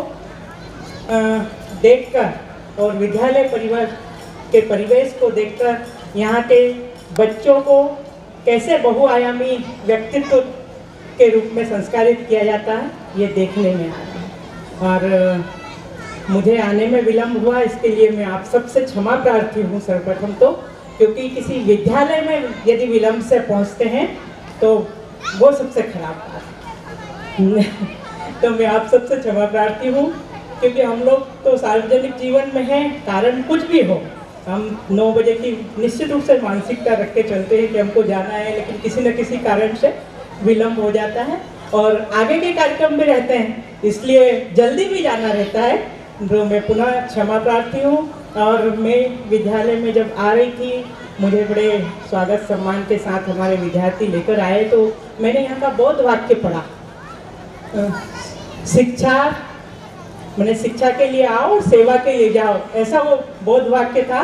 Speaker 7: देखकर और विद्यालय परिवार के परिवेश को देखकर यहाँ के बच्चों को कैसे बहुआयामी व्यक्तित्व के रूप में संस्कारित किया जाता है, ये देखने में आया है। और मुझे आने में विलम्ब हुआ, इसके लिए मैं आप सबसे क्षमा प्रार्थी हूँ सर्वप्रथम तो, क्योंकि किसी विद्यालय में यदि विलम्ब से पहुँचते हैं तो वो सबसे खराब बात है। तो मैं आप सबसे क्षमा प्रार्थी हूँ, क्योंकि हम लोग तो सार्वजनिक जीवन में हैं, कारण कुछ भी हो, हम 9 बजे की निश्चित रूप से मानसिकता रख के चलते हैं कि हमको जाना है, लेकिन किसी न किसी कारण से विलम्ब हो जाता है और आगे के कार्यक्रम भी रहते हैं, इसलिए जल्दी भी जाना रहता है। तो मैं पुनः क्षमा प्रार्थी हूँ। और मैं विद्यालय में जब आ रही थी, मुझे बड़े स्वागत सम्मान के साथ हमारे विद्यार्थी लेकर आए, तो मैंने यहाँ का बौद्ध वाक्य पढ़ा, मैंने शिक्षा के लिए आओ और सेवा के लिए जाओ, ऐसा वो बौद्ध वाक्य था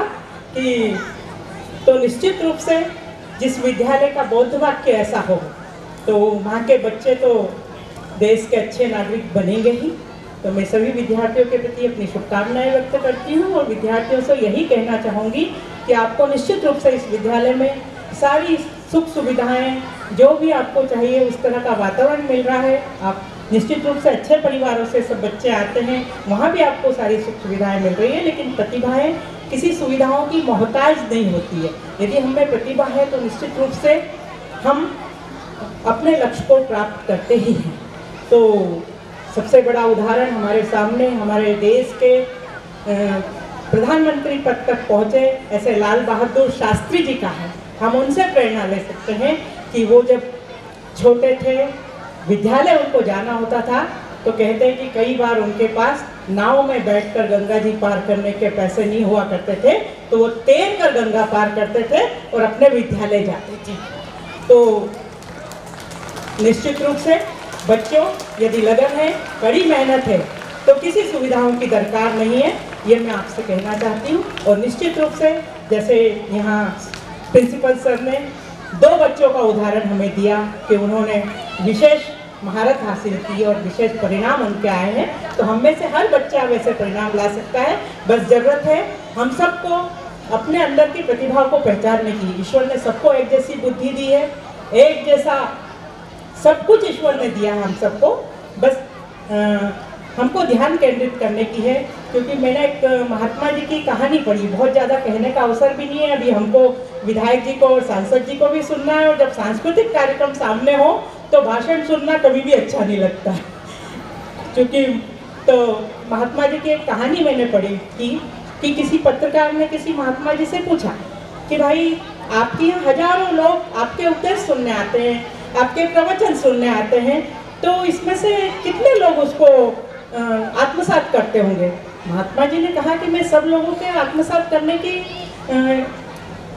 Speaker 7: कि तो निश्चित रूप से जिस विद्यालय का बौद्ध वाक्य ऐसा हो तो वहाँ के बच्चे तो देश के अच्छे नागरिक बनेंगे ही। तो मैं सभी विद्यार्थियों के प्रति अपनी शुभकामनाएं व्यक्त करती हूँ और विद्यार्थियों से यही कहना चाहूँगी कि आपको निश्चित रूप से इस विद्यालय में सारी सुख सुविधाएं जो भी आपको चाहिए उस तरह का वातावरण मिल रहा है। आप निश्चित रूप से अच्छे परिवारों से सब बच्चे आते हैं, वहाँ भी आपको सारी सुख सुविधाएं मिल रही है, लेकिन प्रतिभाएं किसी सुविधाओं की मोहताज नहीं होती है। यदि हमें प्रतिभा है तो निश्चित रूप से हम अपने लक्ष्य को प्राप्त करते ही हैं। तो सबसे बड़ा उदाहरण हमारे सामने हमारे देश के प्रधानमंत्री पद तक पहुँचे ऐसे लाल बहादुर शास्त्री जी का है। हम उनसे प्रेरणा ले सकते हैं कि वो जब छोटे थे, विद्यालय उनको जाना होता था, तो कहते हैं कि कई बार उनके पास नाव में बैठकर गंगा जी पार करने के पैसे नहीं हुआ करते थे, तो वो तैर कर गंगा पार करते थे और अपने विद्यालय जाते थे। तो निश्चित रूप से बच्चों, यदि लगन है, कड़ी मेहनत है, तो किसी सुविधाओं की दरकार नहीं है, ये मैं आपसे कहना चाहती हूँ। और निश्चित रूप से जैसे यहाँ प्रिंसिपल सर ने 2 बच्चों का उदाहरण हमें दिया कि उन्होंने विशेष महारत हासिल की और विशेष परिणाम उनके आए हैं, तो हम में से हर बच्चा वैसे परिणाम ला सकता है। बस ज़रूरत है हम सबको अपने अंदर की प्रतिभा को पहचानने की। ईश्वर ने सबको एक जैसी बुद्धि दी है, एक जैसा सब कुछ ईश्वर ने दिया है हम सबको, बस हमको ध्यान केंद्रित करने की है। क्योंकि मैंने एक महात्मा जी की कहानी पढ़ी, बहुत ज़्यादा कहने का अवसर भी नहीं है, अभी हमको विधायक जी को और सांसद जी को भी सुनना है, और जब सांस्कृतिक कार्यक्रम सामने हो तो भाषण सुनना कभी भी अच्छा नहीं लगता। क्योंकि तो महात्मा जी की एक कहानी मैंने पढ़ी थी कि किसी पत्रकार ने किसी महात्मा जी से पूछा कि भाई आपके यहाँ हजारों लोग आपके उपदेश सुनने आते हैं, आपके प्रवचन सुनने आते हैं, तो इसमें से कितने लोग उसको आत्मसात करते होंगे। महात्मा जी ने कहा कि मैं सब लोगों के आत्मसात करने की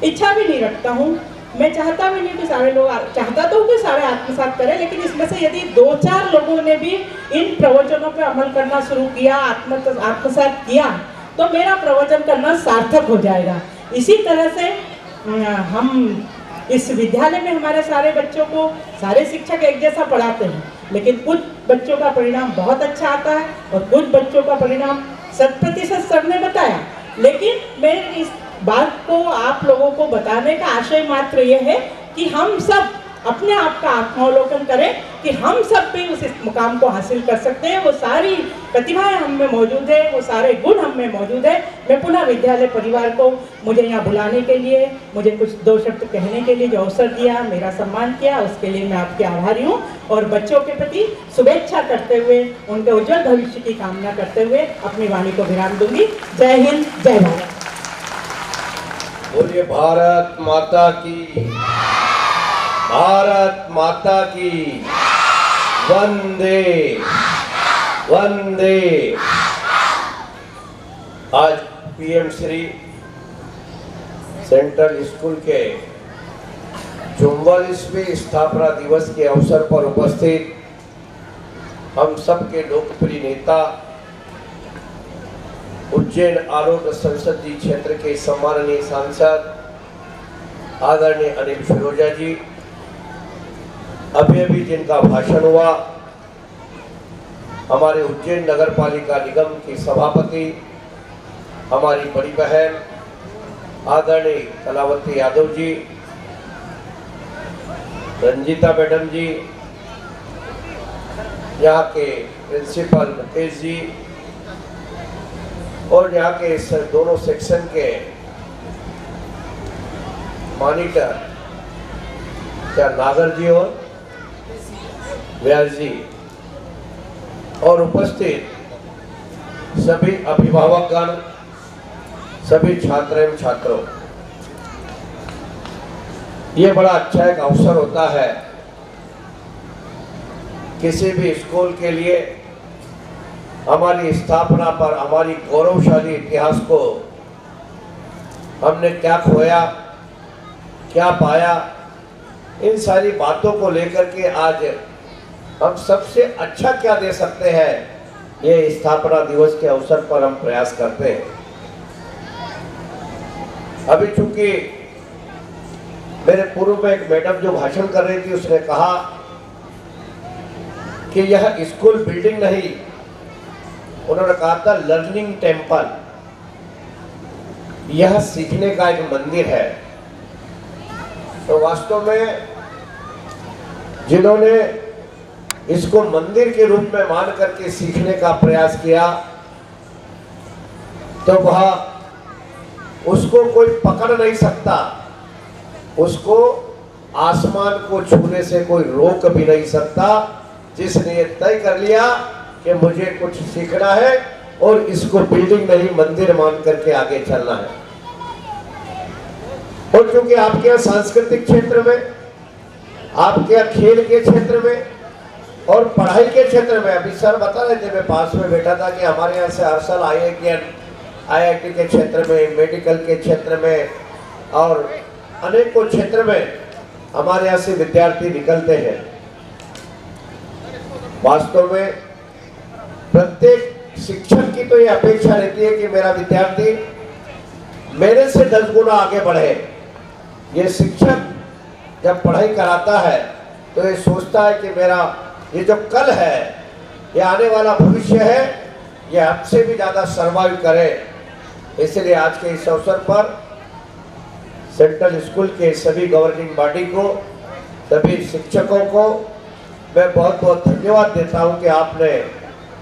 Speaker 7: इच्छा भी नहीं रखता हूँ, मैं चाहता भी नहीं कि सारे लोग, चाहता तो हूँ कि सारे आत्मसात करें, लेकिन इसमें से यदि 2-4 लोगों ने भी इन प्रवचनों पर अमल करना शुरू किया, आत्मसात किया, तो मेरा प्रवचन करना सार्थक हो जाएगा। इसी तरह से हम इस विद्यालय में हमारे सारे बच्चों को सारे शिक्षक एक जैसा पढ़ाते हैं, लेकिन कुछ बच्चों का परिणाम बहुत अच्छा आता है और कुछ बच्चों का परिणाम 100% सर ने बताया। लेकिन मैं इस बात को आप लोगों को बताने का आशय मात्र ये है कि हम सब अपने आप का आत्मावलोकन करें कि हम सब भी उस मुकाम को हासिल कर सकते हैं। वो सारी प्रतिभाएं हम में मौजूद है, वो सारे गुण हम में मौजूद है। मैं पुनः विद्यालय परिवार को मुझे यहाँ बुलाने के लिए, मुझे कुछ दो शब्द कहने के लिए जो अवसर दिया, मेरा सम्मान किया, उसके लिए मैं आपके आभारी हूँ। और बच्चों के प्रति शुभेच्छा करते हुए, उनके उज्जवल भविष्य की कामना करते हुए अपनी वाणी को विराम दूंगी। जय हिंद, जय भारत।
Speaker 8: बोलिए भारत माता की, भारत माता की, वंदे वंदे। आज पीएम श्री सेंट्रल स्कूल के 44वें स्थापना दिवस के अवसर पर उपस्थित हम सबके लोकप्रिय नेता, उज्जैन आरोग्य संसदीय क्षेत्र के सम्माननीय सांसद आदरणीय अनिल फिरोजा जी, अभी जिनका भाषण हुआ, हमारे उज्जैन नगर पालिका निगम की सभापति, हमारी बड़ी बहन आदरणीय कलावती यादव जी, रंजीता मैडम जी, यहाँ के प्रिंसिपल मुकेश जी और यहाँ के दोनों सेक्शन के मॉनिटर क्या नागर जी और व्यास जी और उपस्थित सभी अभिभावकगण, सभी छात्र एवं छात्रों, ये बड़ा अच्छा एक अवसर होता है किसी भी स्कूल के लिए हमारी स्थापना पर, हमारी गौरवशाली इतिहास को हमने क्या खोया, क्या पाया, इन सारी बातों को लेकर के आज हम सबसे अच्छा क्या दे सकते हैं, ये स्थापना दिवस के अवसर पर हम प्रयास करते हैं। अभी चूंकि मेरे पूर्व में एक मैडम जो भाषण कर रही थी, उसने कहा कि यह स्कूल बिल्डिंग नहीं, उन्होंने कहा था लर्निंग टेम्पल, यह सीखने का एक मंदिर है। तो वास्तव में जिन्होंने इसको मंदिर के रूप में मान करके सीखने का प्रयास किया, तो वह उसको कोई पकड़ नहीं सकता, उसको आसमान को छूने से कोई रोक भी नहीं सकता। जिसने ये तय कर लिया कि मुझे कुछ सीखना है और इसको बिल्डिंग नहीं मंदिर मान करके आगे चलना है। और क्योंकि आपके यहाँ सांस्कृतिक क्षेत्र में, आपके यहाँ खेल के क्षेत्र में और पढ़ाई के क्षेत्र में, अभी सर बता रहे थे, मैं पास में बैठा था कि हमारे यहाँ से हर साल IIT के क्षेत्र में, मेडिकल के क्षेत्र में और अनेकों क्षेत्र में हमारे यहाँ से विद्यार्थी निकलते हैं। वास्तव में प्रत्येक शिक्षक की तो ये अपेक्षा रहती है कि मेरा विद्यार्थी मेरे से 10 गुना आगे बढ़े। ये शिक्षक जब पढ़ाई कराता है तो ये सोचता है कि मेरा ये जो कल है, ये आने वाला भविष्य है, ये हमसे भी ज़्यादा सर्वाइव करे। इसलिए आज के इस अवसर पर सेंट्रल स्कूल के सभी गवर्निंग बॉडी को, सभी शिक्षकों को मैं बहुत बहुत धन्यवाद देता हूं कि आपने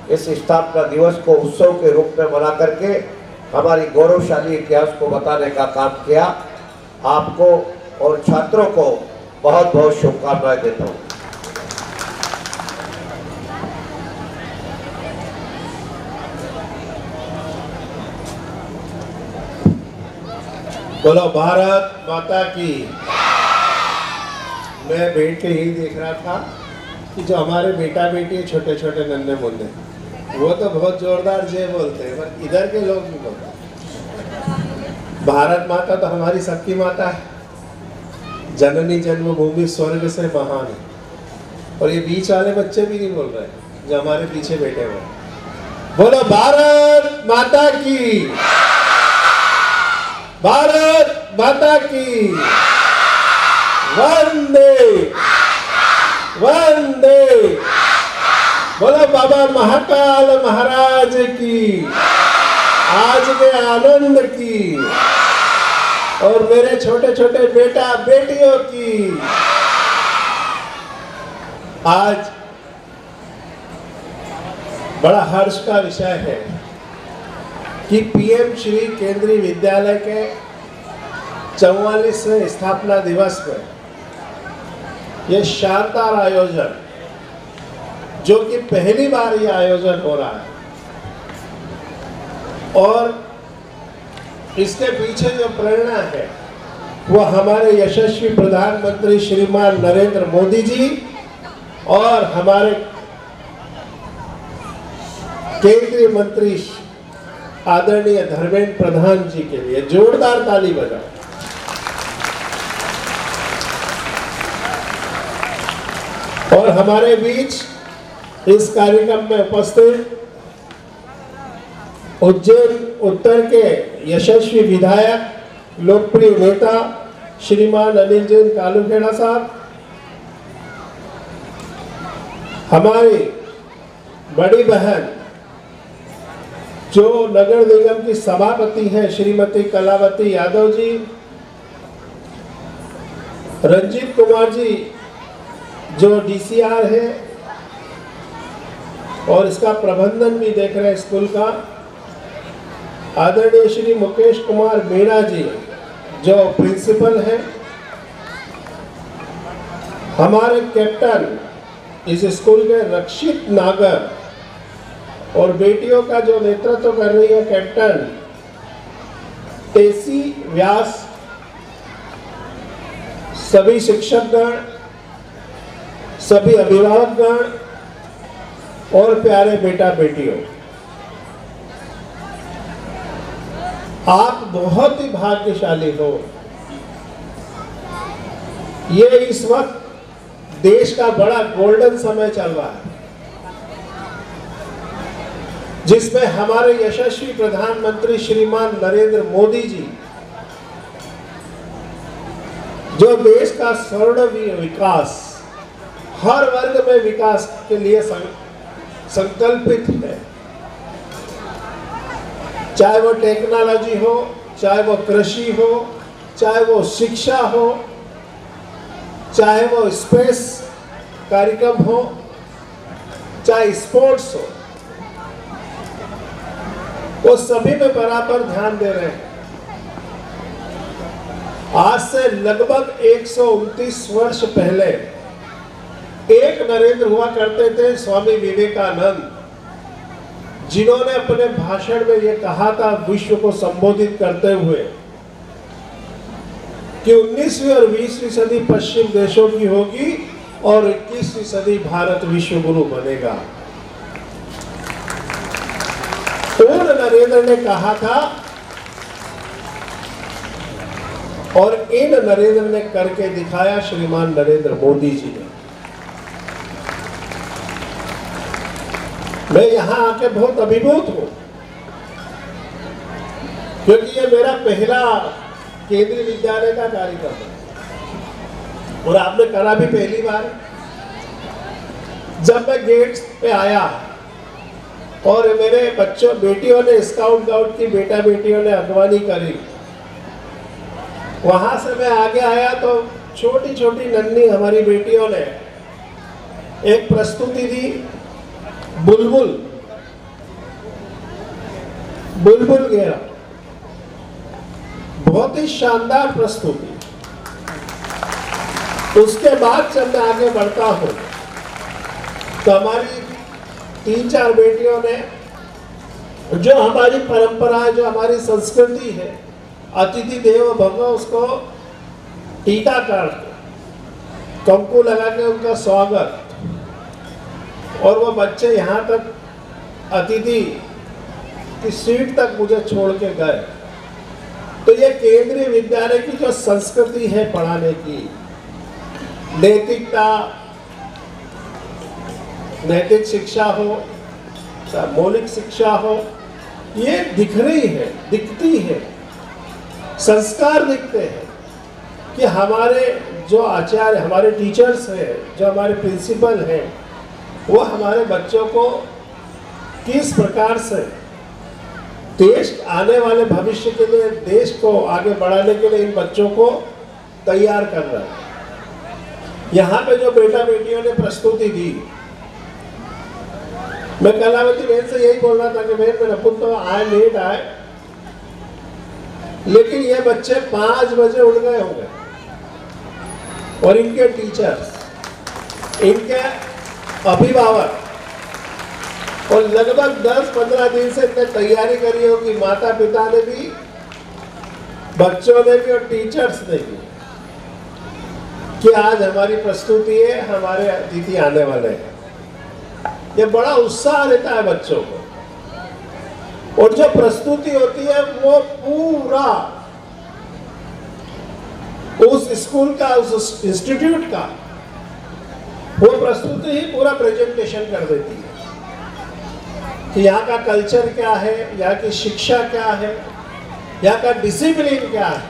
Speaker 8: इस स्थापना दिवस को उत्सव के रूप में मना करके हमारी गौरवशाली इतिहास को बताने का काम किया। आपको और छात्रों को बहुत बहुत शुभकामनाएं देता हूं।
Speaker 9: बोलो भारत माता की। मैं बैठ के यही देख रहा था कि जो हमारे बेटा बेटी छोटे छोटे नन्हे मुन्ने, वो तो बहुत जोरदार जय बोलते हैं, पर इधर के लोग नहीं बोलते। भारत माता तो हमारी सबकी माता है, जननी जन्मभूमि स्वर्ग से महान है। और ये बीच वाले बच्चे भी नहीं बोल रहे जो हमारे पीछे बैठे हुए। बोलो भारत माता की, भारत माता की, वंदे वंदे बोलो बाबा महाकाल महाराज की, आज के आनंद की, और मेरे छोटे छोटे बेटा बेटियों की। आज बड़ा हर्ष का विषय है कि पीएम श्री केंद्रीय विद्यालय के 44वें स्थापना दिवस पर यह शानदार आयोजन, जो कि पहली बार यह आयोजन हो रहा है, और इसके पीछे जो प्रेरणा है वो हमारे यशस्वी प्रधानमंत्री श्रीमान नरेंद्र मोदी जी और हमारे केंद्रीय मंत्री आदरणीय धर्मेंद्र प्रधान जी के लिए जोरदार ताली बजाओ। और हमारे बीच इस कार्यक्रम में उपस्थित उज्जैन उत्तर के यशस्वी विधायक, लोकप्रिय नेता श्रीमान अनिल जैन कालूखेड़ा साहब, हमारी बड़ी बहन जो नगर निगम की सभापति है श्रीमती कलावती यादव जी, रंजीत कुमार जी जो डीसीआर है और इसका प्रबंधन भी देख रहे हैं स्कूल का, आदरणीय श्री मुकेश कुमार मीणा जी जो प्रिंसिपल हैं, हमारे कैप्टन इस स्कूल के रक्षित नागर, और बेटियों का जो नेतृत्व कर रही है कैप्टन टेसी व्यास, सभी शिक्षकगण, सभी अभिभावकगण और प्यारे बेटा बेटियों, आप बहुत ही भाग्यशाली हो। ये इस वक्त देश का बड़ा गोल्डन समय चल रहा है, जिसमें हमारे यशस्वी प्रधानमंत्री श्रीमान नरेंद्र मोदी जी जो देश का स्वर्णिम विकास, हर वर्ग में विकास के लिए संकल्पित है, चाहे वो टेक्नोलॉजी हो, चाहे वो कृषि हो, चाहे वो शिक्षा हो, चाहे वो स्पेस कार्यक्रम हो, चाहे स्पोर्ट्स हो, वो सभी में बराबर ध्यान दे रहे हैं। आज से लगभग 129 वर्ष पहले एक नरेंद्र हुआ करते थे, स्वामी विवेकानंद, जिन्होंने अपने भाषण में यह कहा था विश्व को संबोधित करते हुए कि 19वीं और 20वीं सदी पश्चिम देशों की होगी और 21वीं सदी भारत विश्व गुरु बनेगा। उन नरेंद्र ने कहा था और इन नरेंद्र ने करके दिखाया श्रीमान नरेंद्र मोदी जी ने। मैं यहां आके बहुत अभिभूत हूं, क्योंकि ये मेरा पहला केंद्रीय विद्यालय का कार्यक्रम है और आपने करा भी पहली बार। जब मैं गेट पे आया और मेरे बच्चों बेटियों ने, स्काउट गाउट की बेटा बेटियों ने अगवानी करी, वहां से मैं आगे आया तो छोटी छोटी नन्ही हमारी बेटियों ने एक प्रस्तुति दी, बुलबुल बुलबुल गेरा, बहुत ही शानदार प्रस्तुति। उसके बाद जब मैं आगे बढ़ता हूं तो हमारी 3-4 बेटियों ने, जो हमारी परंपरा है, जो हमारी संस्कृति है, अतिथि देवो भव, उसको टीका काट कंकु लगा के उनका स्वागत, और वो बच्चे यहाँ तक अतिथि की सीट तक मुझे छोड़ के गए। तो ये केंद्रीय विद्यालय की जो संस्कृति है पढ़ाने की, नैतिकता, नैतिक शिक्षा हो, मौलिक शिक्षा हो, ये दिख रही है, दिखती है, संस्कार दिखते हैं कि हमारे जो आचार्य, हमारे टीचर्स हैं, जो हमारे प्रिंसिपल हैं, वो हमारे बच्चों को किस प्रकार से देश आने वाले भविष्य के लिए, देश को आगे बढ़ाने के लिए इन बच्चों को तैयार कर रहा है। यहाँ पे जो बेटा बेटियों ने प्रस्तुति दी, मैं कलावती बहन से यही बोल रहा था कि बहन मेरा पुत्र आए लेट आए, लेकिन ये बच्चे 5 बजे उठ गए होंगे और इनके टीचर्स, इनके अभिभावक और लगभग 10-15 दिन से इतने तैयारी करी होगी, माता पिता ने भी, बच्चों ने भी और टीचर्स ने भी, कि आज हमारी प्रस्तुति है, हमारे अतिथि आने वाले हैं। ये बड़ा उत्साह रहता है बच्चों को, और जो प्रस्तुति होती है वो पूरा उस स्कूल का, उस इंस्टीट्यूट का वो प्रस्तुति ही पूरा प्रेजेंटेशन कर देती है कि यहाँ का कल्चर क्या है, यहाँ की शिक्षा क्या है, यहाँ का डिसिप्लिन क्या है।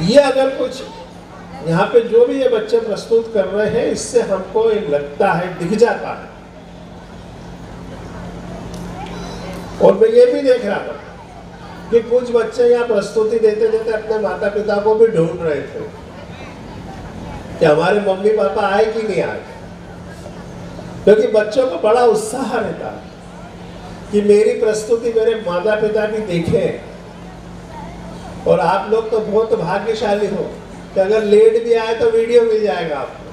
Speaker 9: ये अगर कुछ यहाँ पे जो भी ये बच्चे प्रस्तुत कर रहे हैं, इससे हमको लगता है, दिख जाता है। और मैं ये भी देख रहा था कि कुछ बच्चे यहाँ प्रस्तुति देते देते अपने माता पिता को भी ढूंढ रहे थे कि हमारे मम्मी पापा आए कि नहीं आए, क्योंकि बच्चों को बड़ा उत्साह रहता है कि मेरी प्रस्तुति मेरे माता पिता भी देखें। और आप लोग तो बहुत भाग्यशाली हो कि अगर लेट भी आए तो वीडियो मिल जाएगा आपको।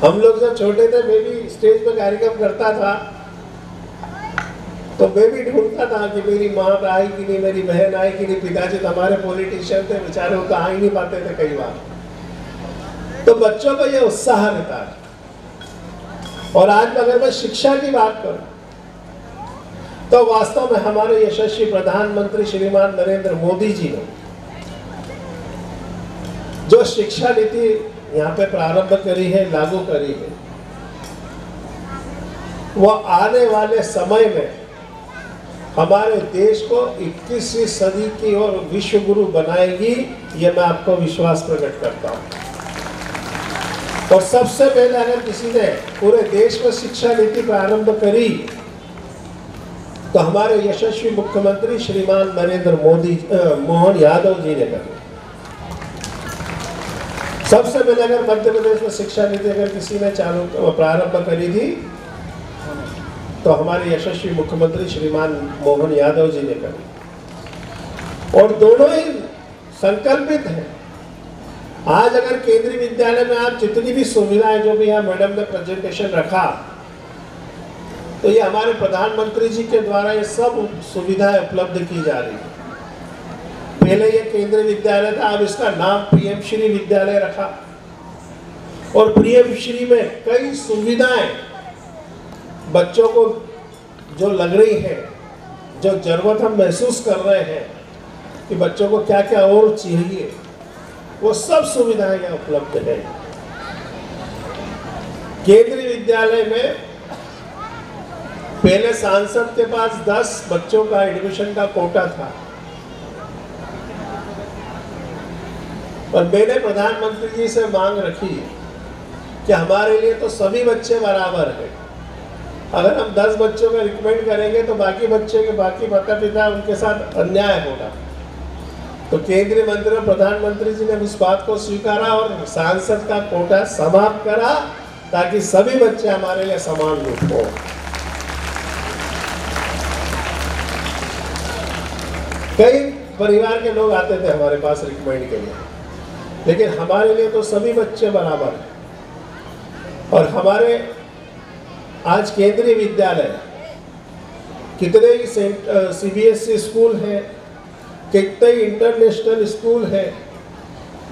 Speaker 9: हम लोग जब छोटे थे, मैं भी स्टेज पर कार्यक्रम करता था, तो मैं भी ढूंढता था कि मेरी माँ आई कि नहीं, मेरी बहन आई कि नहीं। पिताजी तो हमारे पॉलिटिशियन थे, बेचारे वो तो आ ही नहीं पाते थे कई बार। तो बच्चों को ये उत्साह रहता है। और आज अगर मैं शिक्षा की बात करूं, तो वास्तव में हमारे यशस्वी प्रधानमंत्री श्रीमान नरेंद्र मोदी जी ने जो शिक्षा नीति यहाँ पे प्रारंभ करी है, लागू करी है, वो आने वाले समय में हमारे देश को 21वीं सदी की ओर विश्व गुरु बनाएगी। ये मैं आपको विश्वास प्रकट करता हूँ। और सबसे पहले अगर किसी ने पूरे देश में शिक्षा नीति प्रारंभ करी, तो हमारे यशस्वी मुख्यमंत्री श्रीमान नरेंद्र मोहन यादव जी ने करी। सबसे पहले अगर मध्य प्रदेश में शिक्षा नीति अगर किसी ने प्रारंभ करी थी, तो हमारे यशस्वी मुख्यमंत्री श्रीमान मोहन यादव जी ने करी। और दोनों ही संकल्पित हैं। आज अगर केंद्रीय विद्यालय में आप जितनी भी सुविधाएं, जो भी यहाँ मैडम ने प्रेजेंटेशन रखा, तो ये हमारे प्रधानमंत्री जी के द्वारा ये सब सुविधाएं उपलब्ध की जा रही है। पहले ये केंद्रीय विद्यालय था, अब इसका नाम पीएम श्री विद्यालय रखा। और पीएम श्री में कई सुविधाएं बच्चों को जो लग रही है, जो जरूरत हम महसूस कर रहे हैं कि बच्चों को क्या क्या और चाहिए, वो सब सुविधाएं यहाँ उपलब्ध है। केंद्रीय विद्यालय में पहले सांसद के पास 10 बच्चों का एडमिशन का कोटा था, और मैंने प्रधानमंत्री जी से मांग रखी कि हमारे लिए तो सभी बच्चे बराबर हैं। अगर हम 10 बच्चों का रिकमेंड करेंगे तो बाकी बच्चे के बाकी माता पिता उनके साथ अन्याय होगा। तो केंद्रीय मंत्री और प्रधानमंत्री जी ने उस बात को स्वीकारा और सांसद का कोटा समाप्त करा, ताकि सभी बच्चे हमारे लिए समान रूप हो। कई परिवार के लोग आते थे हमारे पास रिकमेंड के लिए, लेकिन हमारे लिए तो सभी बच्चे बराबर हैं। और हमारे आज केंद्रीय विद्यालय कितने ही सीबीएसई स्कूल हैं, कितने इंटरनेशनल स्कूल हैं,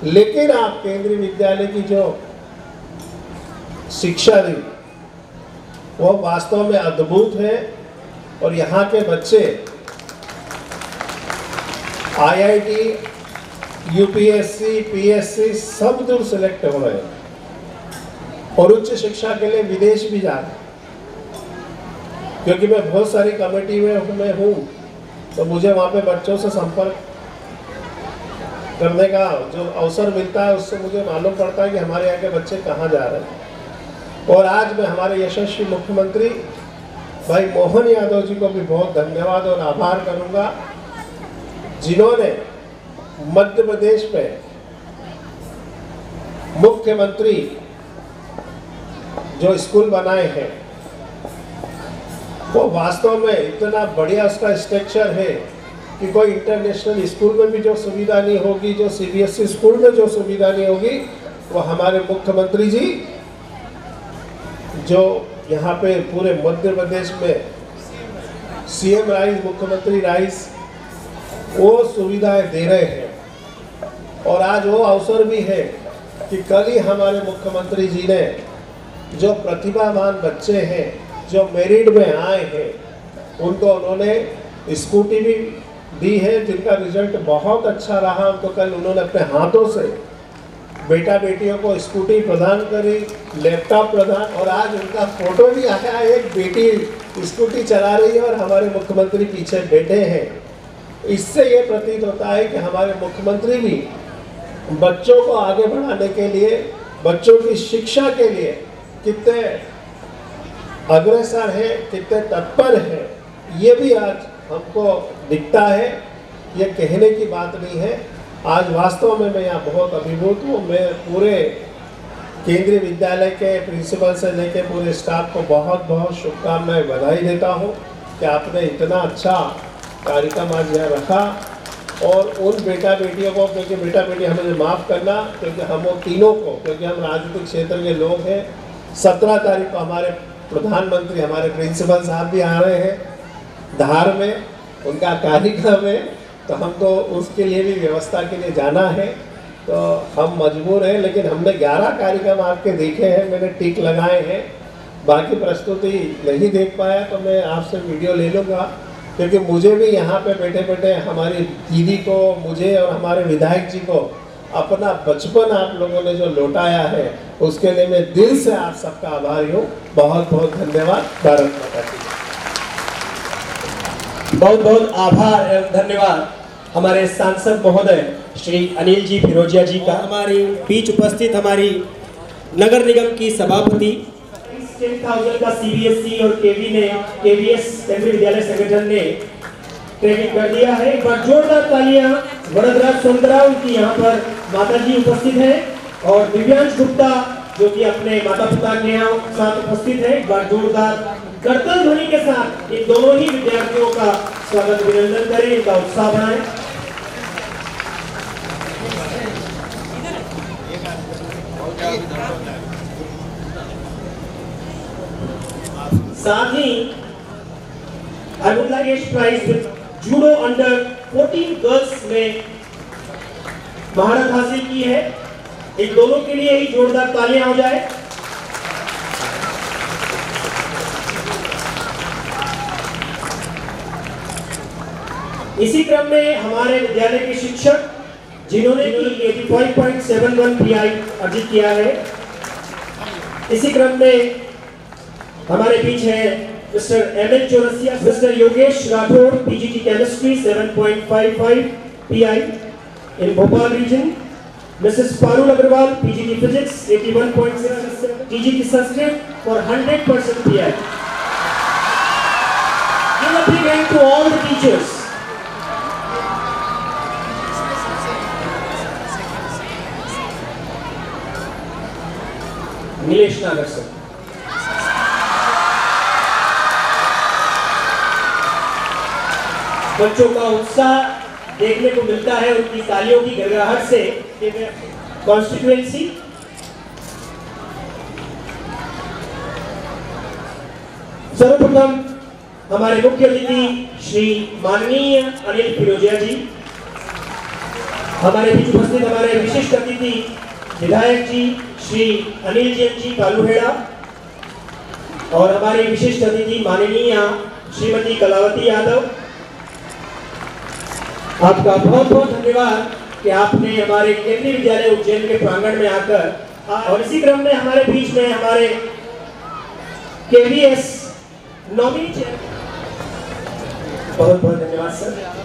Speaker 9: लेकिन आप केंद्रीय विद्यालय की जो शिक्षा दी वो वास्तव में अद्भुत है। और यहाँ के बच्चे आईआईटी, यूपीएससी, पीएससी सब दूर सिलेक्ट हो रहे हैं और उच्च शिक्षा के लिए विदेश भी जा रहे हैं। क्योंकि मैं बहुत सारी कमेटी में हूँ, तो मुझे वहाँ पे बच्चों से संपर्क करने का जो अवसर मिलता है, उससे मुझे मालूम पड़ता है कि हमारे यहाँ के बच्चे कहाँ जा रहे हैं। और आज मैं हमारे यशस्वी मुख्यमंत्री भाई मोहन यादव जी को भी बहुत धन्यवाद और आभार करूंगा, जिन्होंने मध्य प्रदेश में मुख्यमंत्री जो स्कूल बनाए हैं वो वास्तव में इतना बढ़िया उसका स्ट्रक्चर है कि कोई इंटरनेशनल स्कूल में भी जो सुविधा नहीं होगी, जो सीबीएसई स्कूल में जो सुविधा नहीं होगी, वो हमारे मुख्यमंत्री जी जो यहाँ पे पूरे मध्य प्रदेश में सीएम राइस, मुख्यमंत्री राइस, वो सुविधाएं दे रहे हैं। और आज वो अवसर भी है कि कल ही हमारे मुख्यमंत्री जी ने जो प्रतिभावान बच्चे हैं, जो मेरिट में आए हैं, उनको उन्होंने स्कूटी भी दी है, जिनका रिजल्ट बहुत अच्छा रहा। उनको कल उन्होंने अपने हाथों से बेटा बेटियों को स्कूटी प्रदान करी, लैपटॉप प्रदान, और आज उनका फोटो भी आया, एक बेटी स्कूटी चला रही है और हमारे मुख्यमंत्री पीछे बैठे हैं। इससे ये प्रतीत होता है कि हमारे मुख्यमंत्री भी बच्चों को आगे बढ़ाने के लिए, बच्चों की शिक्षा के लिए कितने अग्रसर है, कितने तत्पर है, ये भी आज हमको दिखता है। ये कहने की बात नहीं है। आज वास्तव में मैं यहाँ बहुत अभिभूत हूँ। मैं पूरे केंद्रीय विद्यालय के प्रिंसिपल से लेकर पूरे स्टाफ को बहुत बहुत शुभकामनाएं, बधाई देता हूँ कि आपने इतना अच्छा कार्यक्रम आज यहाँ रखा। और उन बेटा बेटियों को, क्योंकि बेटा बेटी हमें माफ़ करना, क्योंकि हम वो तीनों को, क्योंकि हम राजनीतिक क्षेत्र के लोग हैं, 17 तारीख को हमारे प्रधानमंत्री, हमारे प्रिंसिपल साहब भी आ रहे हैं धार में, उनका कार्यक्रम है, तो हमको उसके लिए भी व्यवस्था के लिए जाना है, तो हम मजबूर हैं। लेकिन हमने 11 कार्यक्रम आपके देखे हैं, मैंने टिक लगाए हैं, बाकी प्रस्तुति नहीं देख पाया तो मैं आपसे वीडियो ले लूँगा, क्योंकि मुझे भी यहाँ पे बैठे बैठे हमारी दीदी को, मुझे और हमारे विधायक जी को अपना बचपन आप लोगों ने जो लौटाया है, उसके लिए मैं दिल से आप सबका आभारी हूँ। बहुत बहुत धन्यवाद। भारत माता की।
Speaker 6: बहुत बहुत आभार एवं धन्यवाद हमारे सांसद महोदय श्री अनिल जी फिरोजिया जी का। हमारी बीच उपस्थित हमारी नगर निगम की सभापति 10,000 का सीबीएसई और केवीएस केंद्रीय विद्यालय संगठन ने ट्रेनिंग कर दिया है। एक बार जोरदार तालियां वरदराज सुंदरा, उनकी यहाँ पर माता जी उपस्थित है, और दिव्यांश गुप्ता जो कि अपने माता पिता के यहाँ साथ उपस्थित है। एक बार जोरदार करतल ध्वनि के साथ इन दोनों ही विद्यार्थियों का स्वागत अभिनंदन करें, इनका उत्साह बढ़ाएं। साथ ही I would like to prize with judo under 14 girls में महारत हासिल की है। इन दोनों के लिए ही जोरदार तालियां हो जाए। इसी क्रम में हमारे विद्यालय के शिक्षक जिन्होंने 85.71 PI अर्जित किया है, इसी क्रम में हमारे बीच है mister ML Chaurasia, mister Yogesh Rathore PGT chemistry 7.55 PI in Bhopal region, Mrs. Parul Agarwal PGT physics 81.67, TGT Sanskrit for 100% PI. Give a big hand to all the teachers. Nilesh नागर सर। बच्चों का उत्साह देखने को मिलता है उनकी तालियों की गड़गड़ाहट से। कॉन्स्टिट्यूएंसी सर्वप्रथम हमारे मुख्य अतिथि श्री माननीय अनिल फिरोजिया जी, हमारे बीच उपस्थित हमारे विशिष्ट अतिथि विधायक जी श्री अनिल जी कालूहेड़ा, और हमारे विशिष्ट अतिथि माननीय श्रीमती कलावती यादव। आपका बहुत बहुत धन्यवाद कि आपने हमारे केंद्रीय विद्यालय उज्जैन के प्रांगण में आकर, और इसी क्रम में हमारे बीच में हमारे केवीएस नॉमिनी। बहुत बहुत धन्यवाद सर।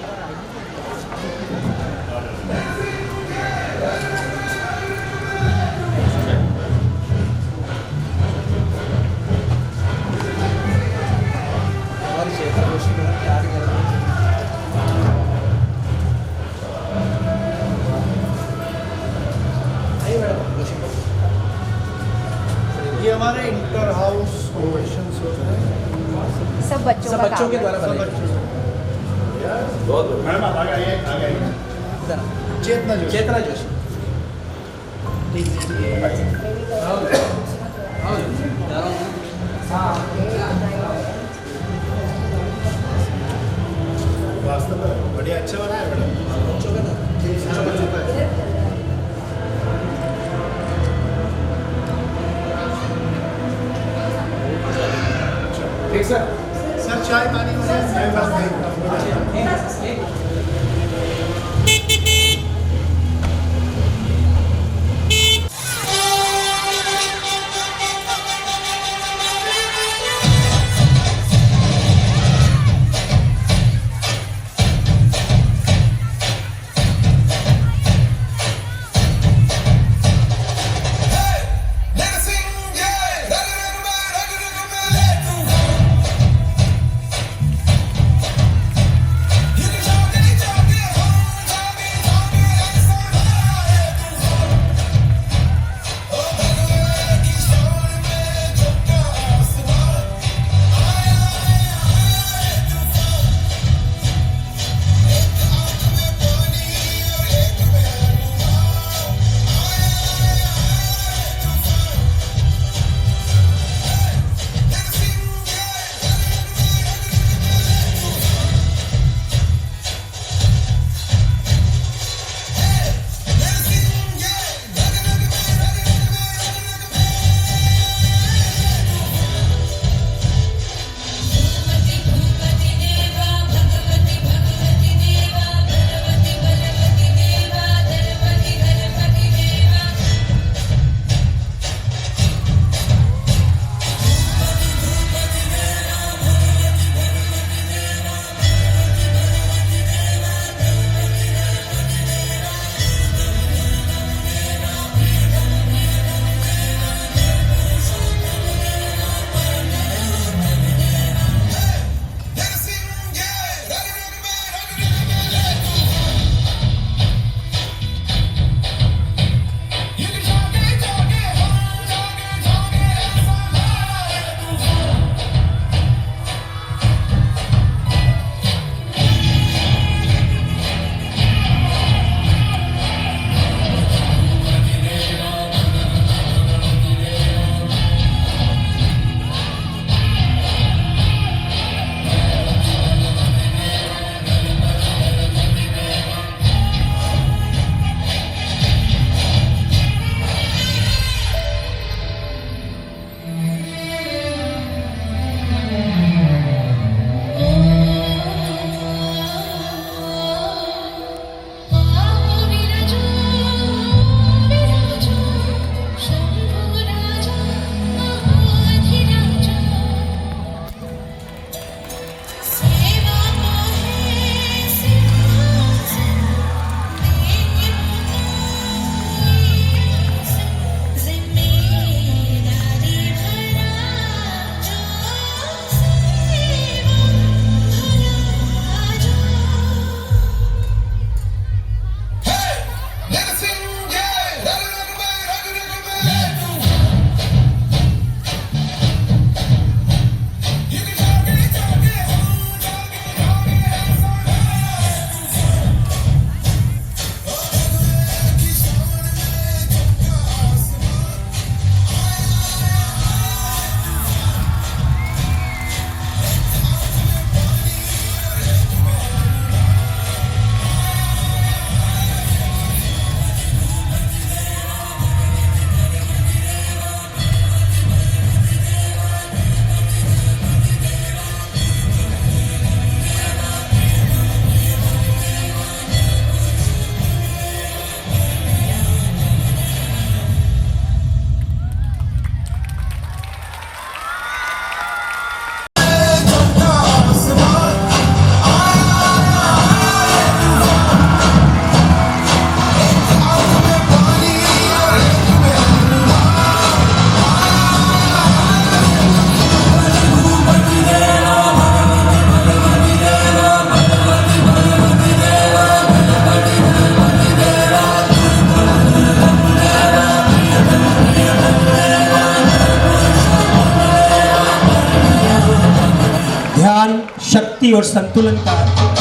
Speaker 10: बच्चों के द्वारा बनाई गई।
Speaker 5: मैडम आप आगे आइए, आगे आइए। चेतना जोशी।
Speaker 10: चेतना जोशी।
Speaker 5: वास्तव में बढ़िया अच्छा बना है मैडम।
Speaker 10: ठीक सर।
Speaker 5: सर चाय पानी हो जाए, मेरे पास नहीं।
Speaker 6: शांति और संतुलन का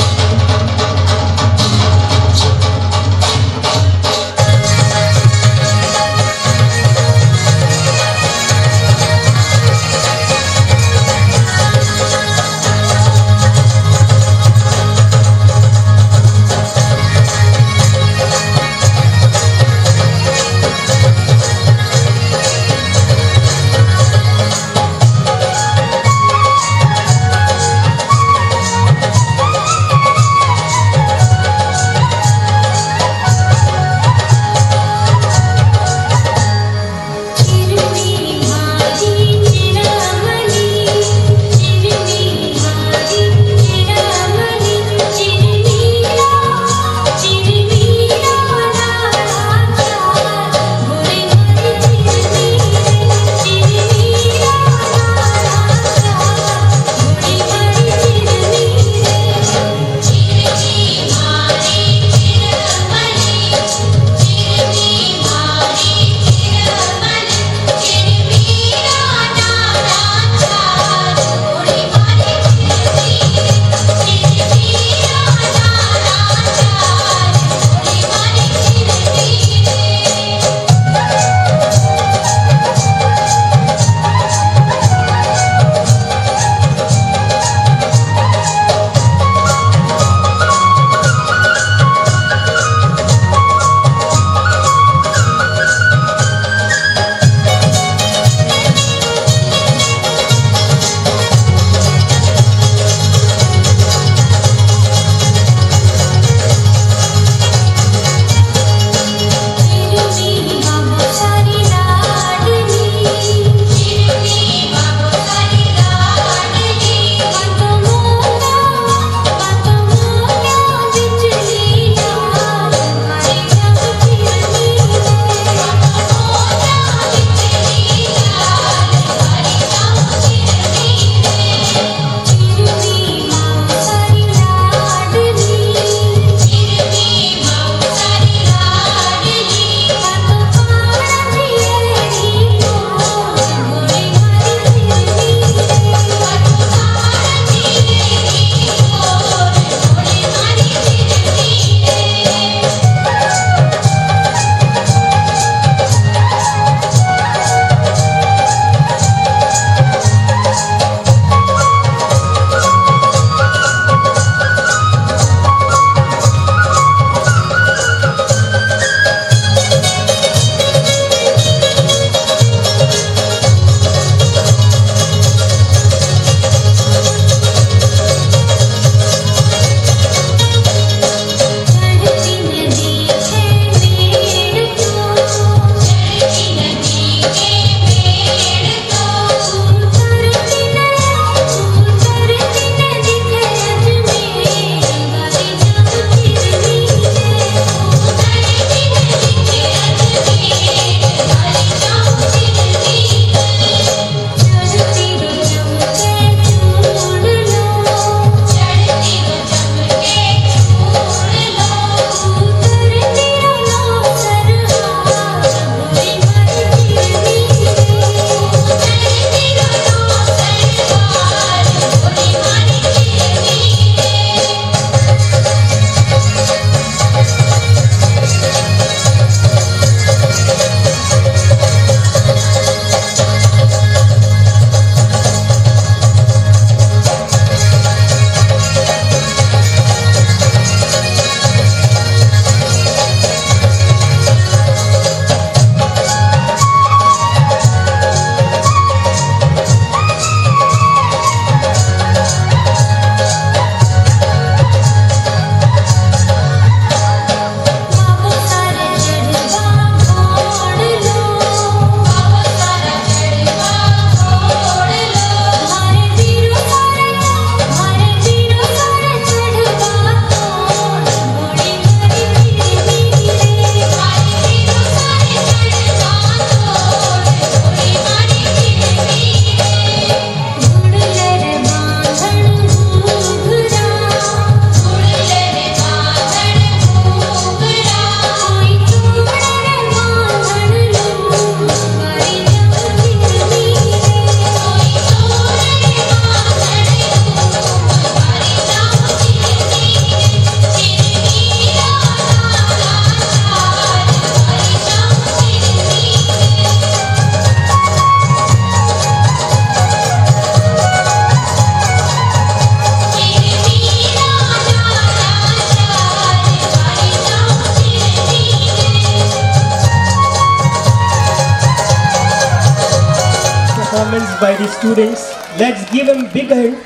Speaker 6: by the students. Let's give them big hand.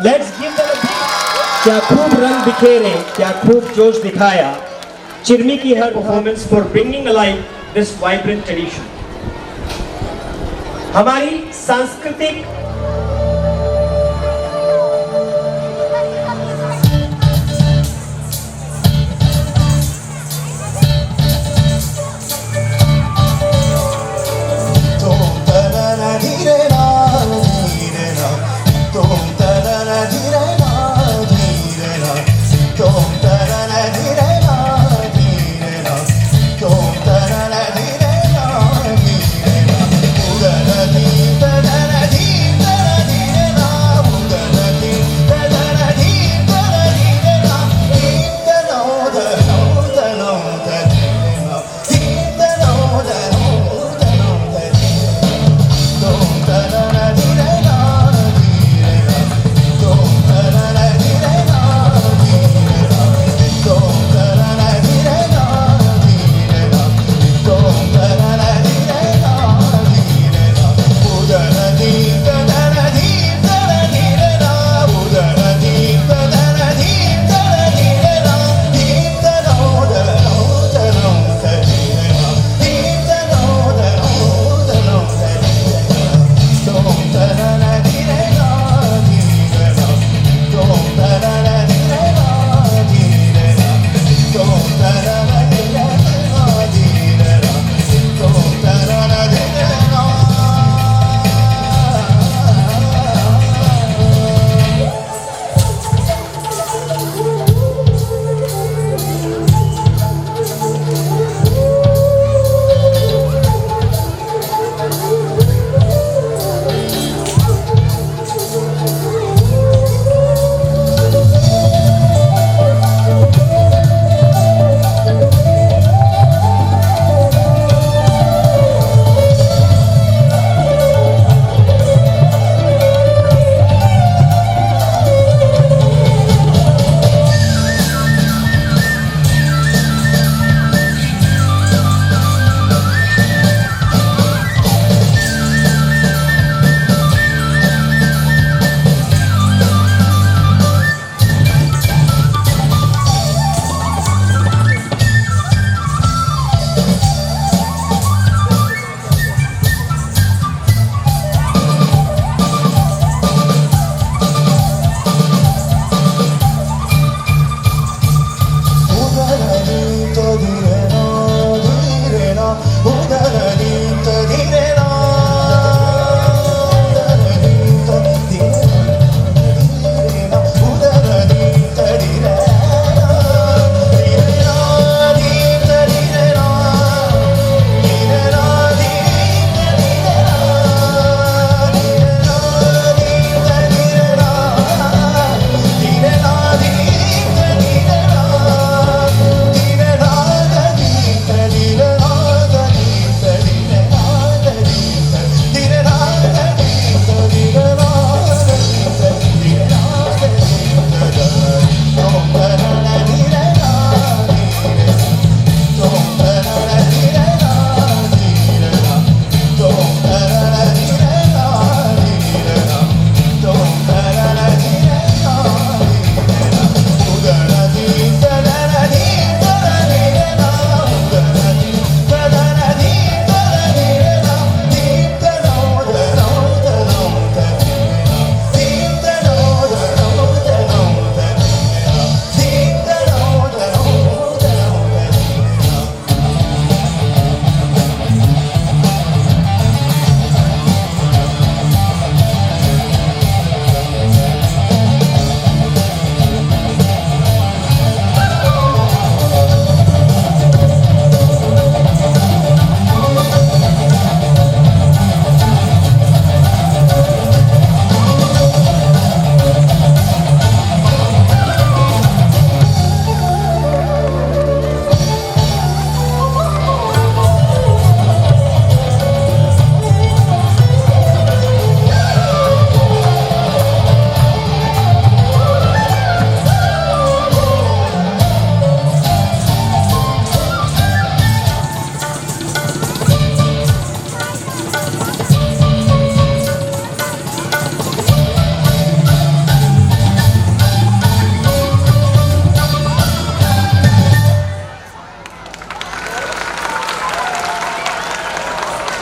Speaker 6: Let's give them a big. क्या खूब रंग बिखेरे, क्या खूब जोश दिखाया चिरमी की हर performance for bringing alive this vibrant tradition. हमारी सांस्कृतिक
Speaker 11: da da da da da da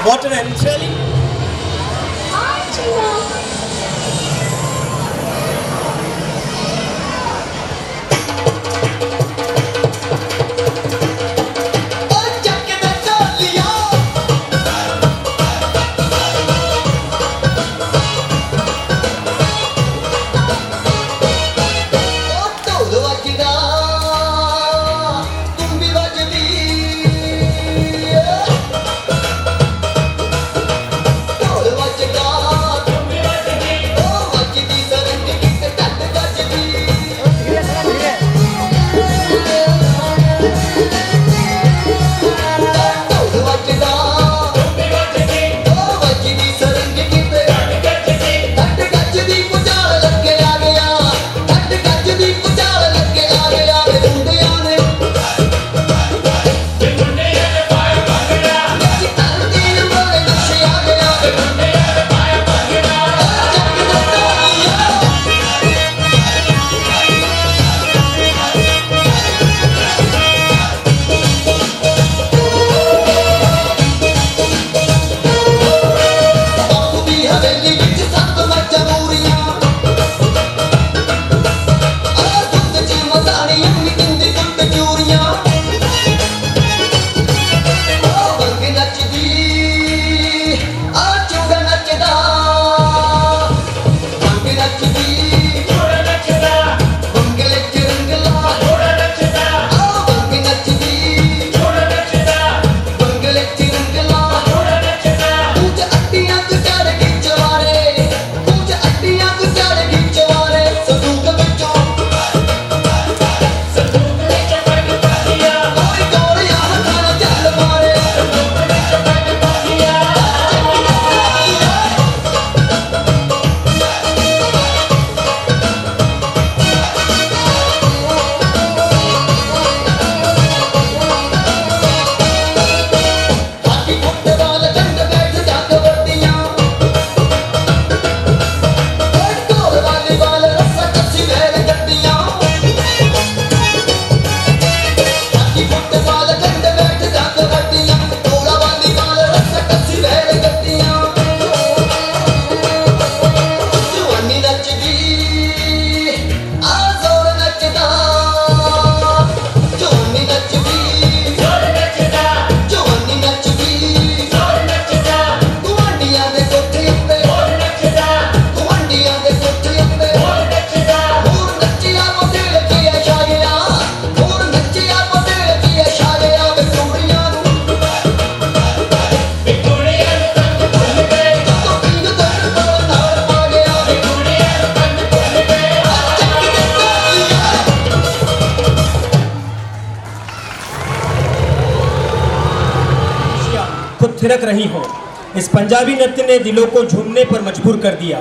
Speaker 6: water and Shirley. थिरक रही हो। इस पंजाबी नृत्य ने दिलों को झूमने पर मजबूर कर दिया,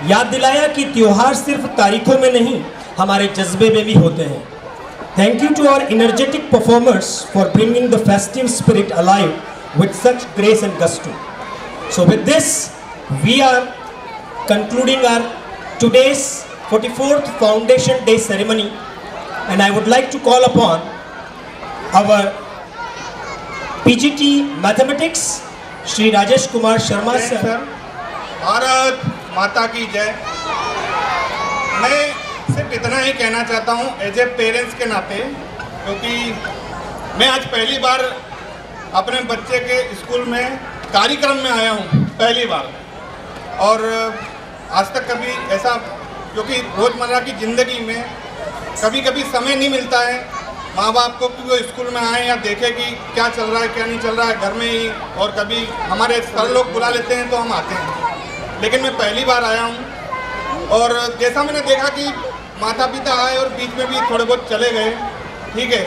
Speaker 6: याद दिलाया कि त्योहार सिर्फ तारीखों में नहीं हमारे जज्बे में भी होते हैं। Thank you to our energetic performers for bringing the festive spirit alive with such grace and gusto. So with this, we are concluding our today's 44th Foundation Day ceremony, and I would like to call upon our PGT Mathematics, Shri Rajesh Kumar Sharma sir.
Speaker 11: Bharat माता की जय। मैं सिर्फ इतना ही कहना चाहता हूँ एज ए पेरेंट्स के नाते, क्योंकि मैं आज पहली बार अपने बच्चे के स्कूल में कार्यक्रम में आया हूँ, पहली बार। और आज तक कभी ऐसा, क्योंकि रोज़मर्रा की ज़िंदगी में कभी कभी समय नहीं मिलता है माँ बाप को कि वो स्कूल में आए या देखें कि क्या चल रहा है क्या नहीं चल रहा है घर में ही, और कभी हमारे सर लोग बुला लेते हैं तो हम आते हैं। लेकिन मैं पहली बार आया हूँ और जैसा मैंने देखा कि माता पिता आए और बीच में भी थोड़े बहुत चले गए, ठीक है,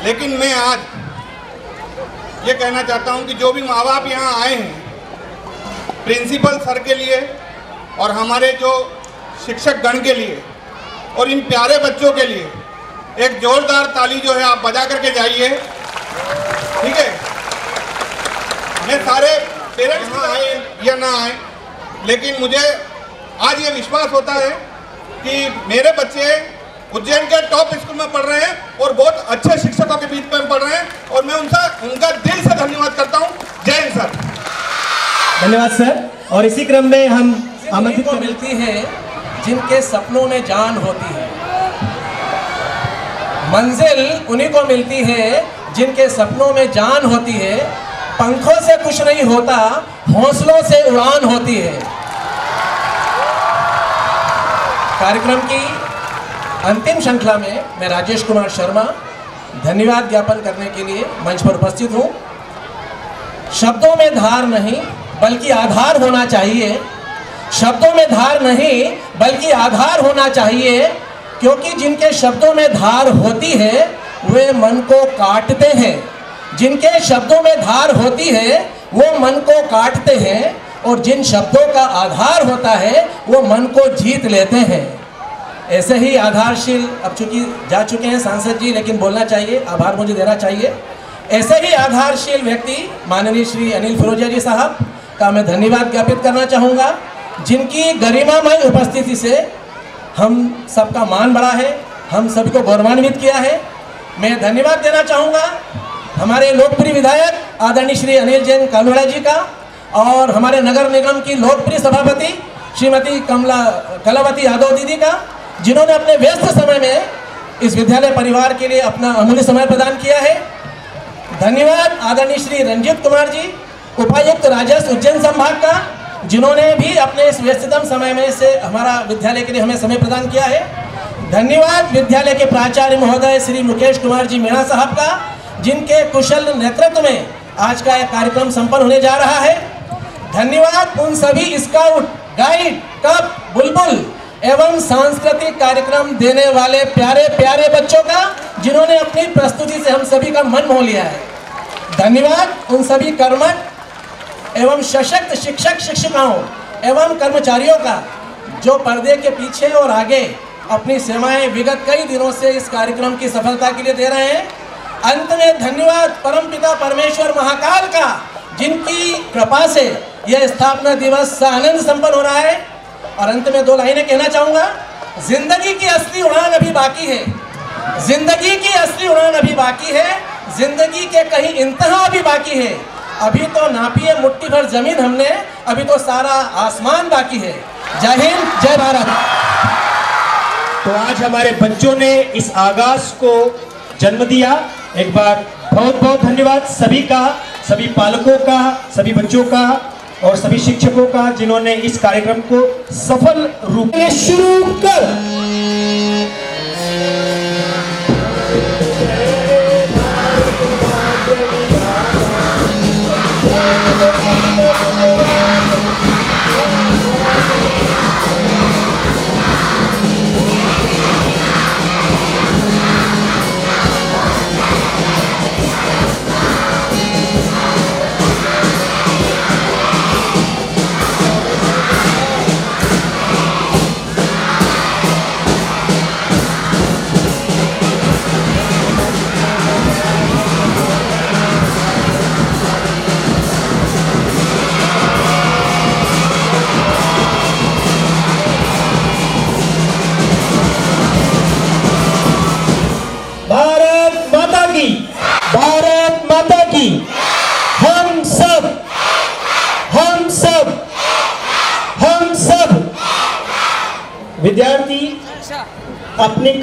Speaker 11: लेकिन मैं आज ये कहना चाहता हूँ कि जो भी माँ बाप यहाँ आए हैं, प्रिंसिपल सर के लिए और हमारे जो शिक्षक गण के लिए और इन प्यारे बच्चों के लिए एक जोरदार ताली जो है आप बजा करके जाइए, ठीक है। मैं सारे पेरेंट्स यहाँ आए या ना आए, लेकिन मुझे आज ये विश्वास होता है कि मेरे बच्चे उज्जैन के टॉप स्कूल में पढ़ रहे हैं और बहुत अच्छे शिक्षकों के बीच में पढ़ रहे हैं, और मैं उनका दिल से धन्यवाद करता हूँ। जय हिंद सर।
Speaker 6: धन्यवाद सर। और इसी क्रम में हम आमंत्रित
Speaker 10: को मिलती है जिनके सपनों में जान होती है। मंजिल उन्हीं को मिलती है जिनके सपनों में जान होती है। पंखों से कुछ नहीं होता, हौसलों से उड़ान होती है। कार्यक्रम की अंतिम श्रृंखला में मैं राजेश कुमार शर्मा धन्यवाद ज्ञापन करने के लिए मंच पर उपस्थित हूँ। शब्दों में धार नहीं बल्कि आधार होना चाहिए। शब्दों में धार नहीं बल्कि आधार होना चाहिए, क्योंकि जिनके शब्दों में धार होती है वे मन को काटते हैं। जिनके शब्दों में धार होती है वो मन को काटते हैं, और जिन शब्दों का आधार होता है वो मन को जीत लेते हैं। ऐसे ही आधारशील, अब चूंकि जा चुके हैं सांसद जी, लेकिन बोलना चाहिए, आभार मुझे देना चाहिए। ऐसे ही आधारशील व्यक्ति माननीय श्री अनिल फिरोजिया जी साहब का मैं धन्यवाद ज्ञापित करना चाहूँगा, जिनकी गरिमामय उपस्थिति से हम सबका मान बढ़ा है, हम सभी को गौरवान्वित किया है। मैं धन्यवाद देना चाहूँगा हमारे लोकप्रिय विधायक आदरणीय श्री अनिल जैन कालूड़ा जी का, और हमारे नगर निगम की लोकप्रिय सभापति श्रीमती कलावती यादव दीदी का, जिन्होंने अपने व्यस्त समय में इस विद्यालय परिवार के लिए अपना अमूल्य समय प्रदान किया है। धन्यवाद आदरणीय श्री रंजीत कुमार जी, उपायुक्त राजस्व उज्जैन संभाग का, जिन्होंने भी अपने इस व्यस्ततम समय में से हमारा विद्यालय के लिए हमें समय प्रदान किया है। धन्यवाद विद्यालय के प्राचार्य महोदय श्री मुकेश कुमार जी मीणा साहब का, जिनके कुशल नेतृत्व में आज का यह कार्यक्रम संपन्न होने जा रहा है। धन्यवाद उन सभी स्काउट, गाइड, कप, बुलबुल एवं सांस्कृतिक कार्यक्रम देने वाले प्यारे प्यारे बच्चों का, जिन्होंने अपनी प्रस्तुति से हम सभी का मन मोह लिया है। धन्यवाद उन सभी कर्मठ एवं सशक्त शिक्षक शिक्षिकाओं एवं कर्मचारियों का, जो पर्दे के पीछे और आगे अपनी सेवाएं विगत कई दिनों से इस कार्यक्रम की सफलता के लिए दे रहे हैं। अंत में धन्यवाद परमपिता परमेश्वर महाकाल का, जिनकी कृपा से यह स्थापना दिवस आनंद संपन्न हो रहा है। और अंत में दो लाइनें कहना चाहूँगा, जिंदगी की असली उड़ान अभी बाकी है, जिंदगी की असली उड़ान अभी बाकी है, जिंदगी के कहीं इंतहा अभी बाकी है। अभी तो नापी है मुट्ठी भर जमीन हमने, अभी तो सारा आसमान बाकी है। जय हिंद, जय भारत।
Speaker 6: तो आज हमारे बच्चों ने इस आगाज को जन्म दिया। एक बार बहुत बहुत धन्यवाद सभी का, सभी पालकों का, सभी बच्चों का और सभी शिक्षकों का, जिन्होंने इस कार्यक्रम को सफल रूप में शुरू कर भारत माता की, हम सब विद्यार्थी अपनी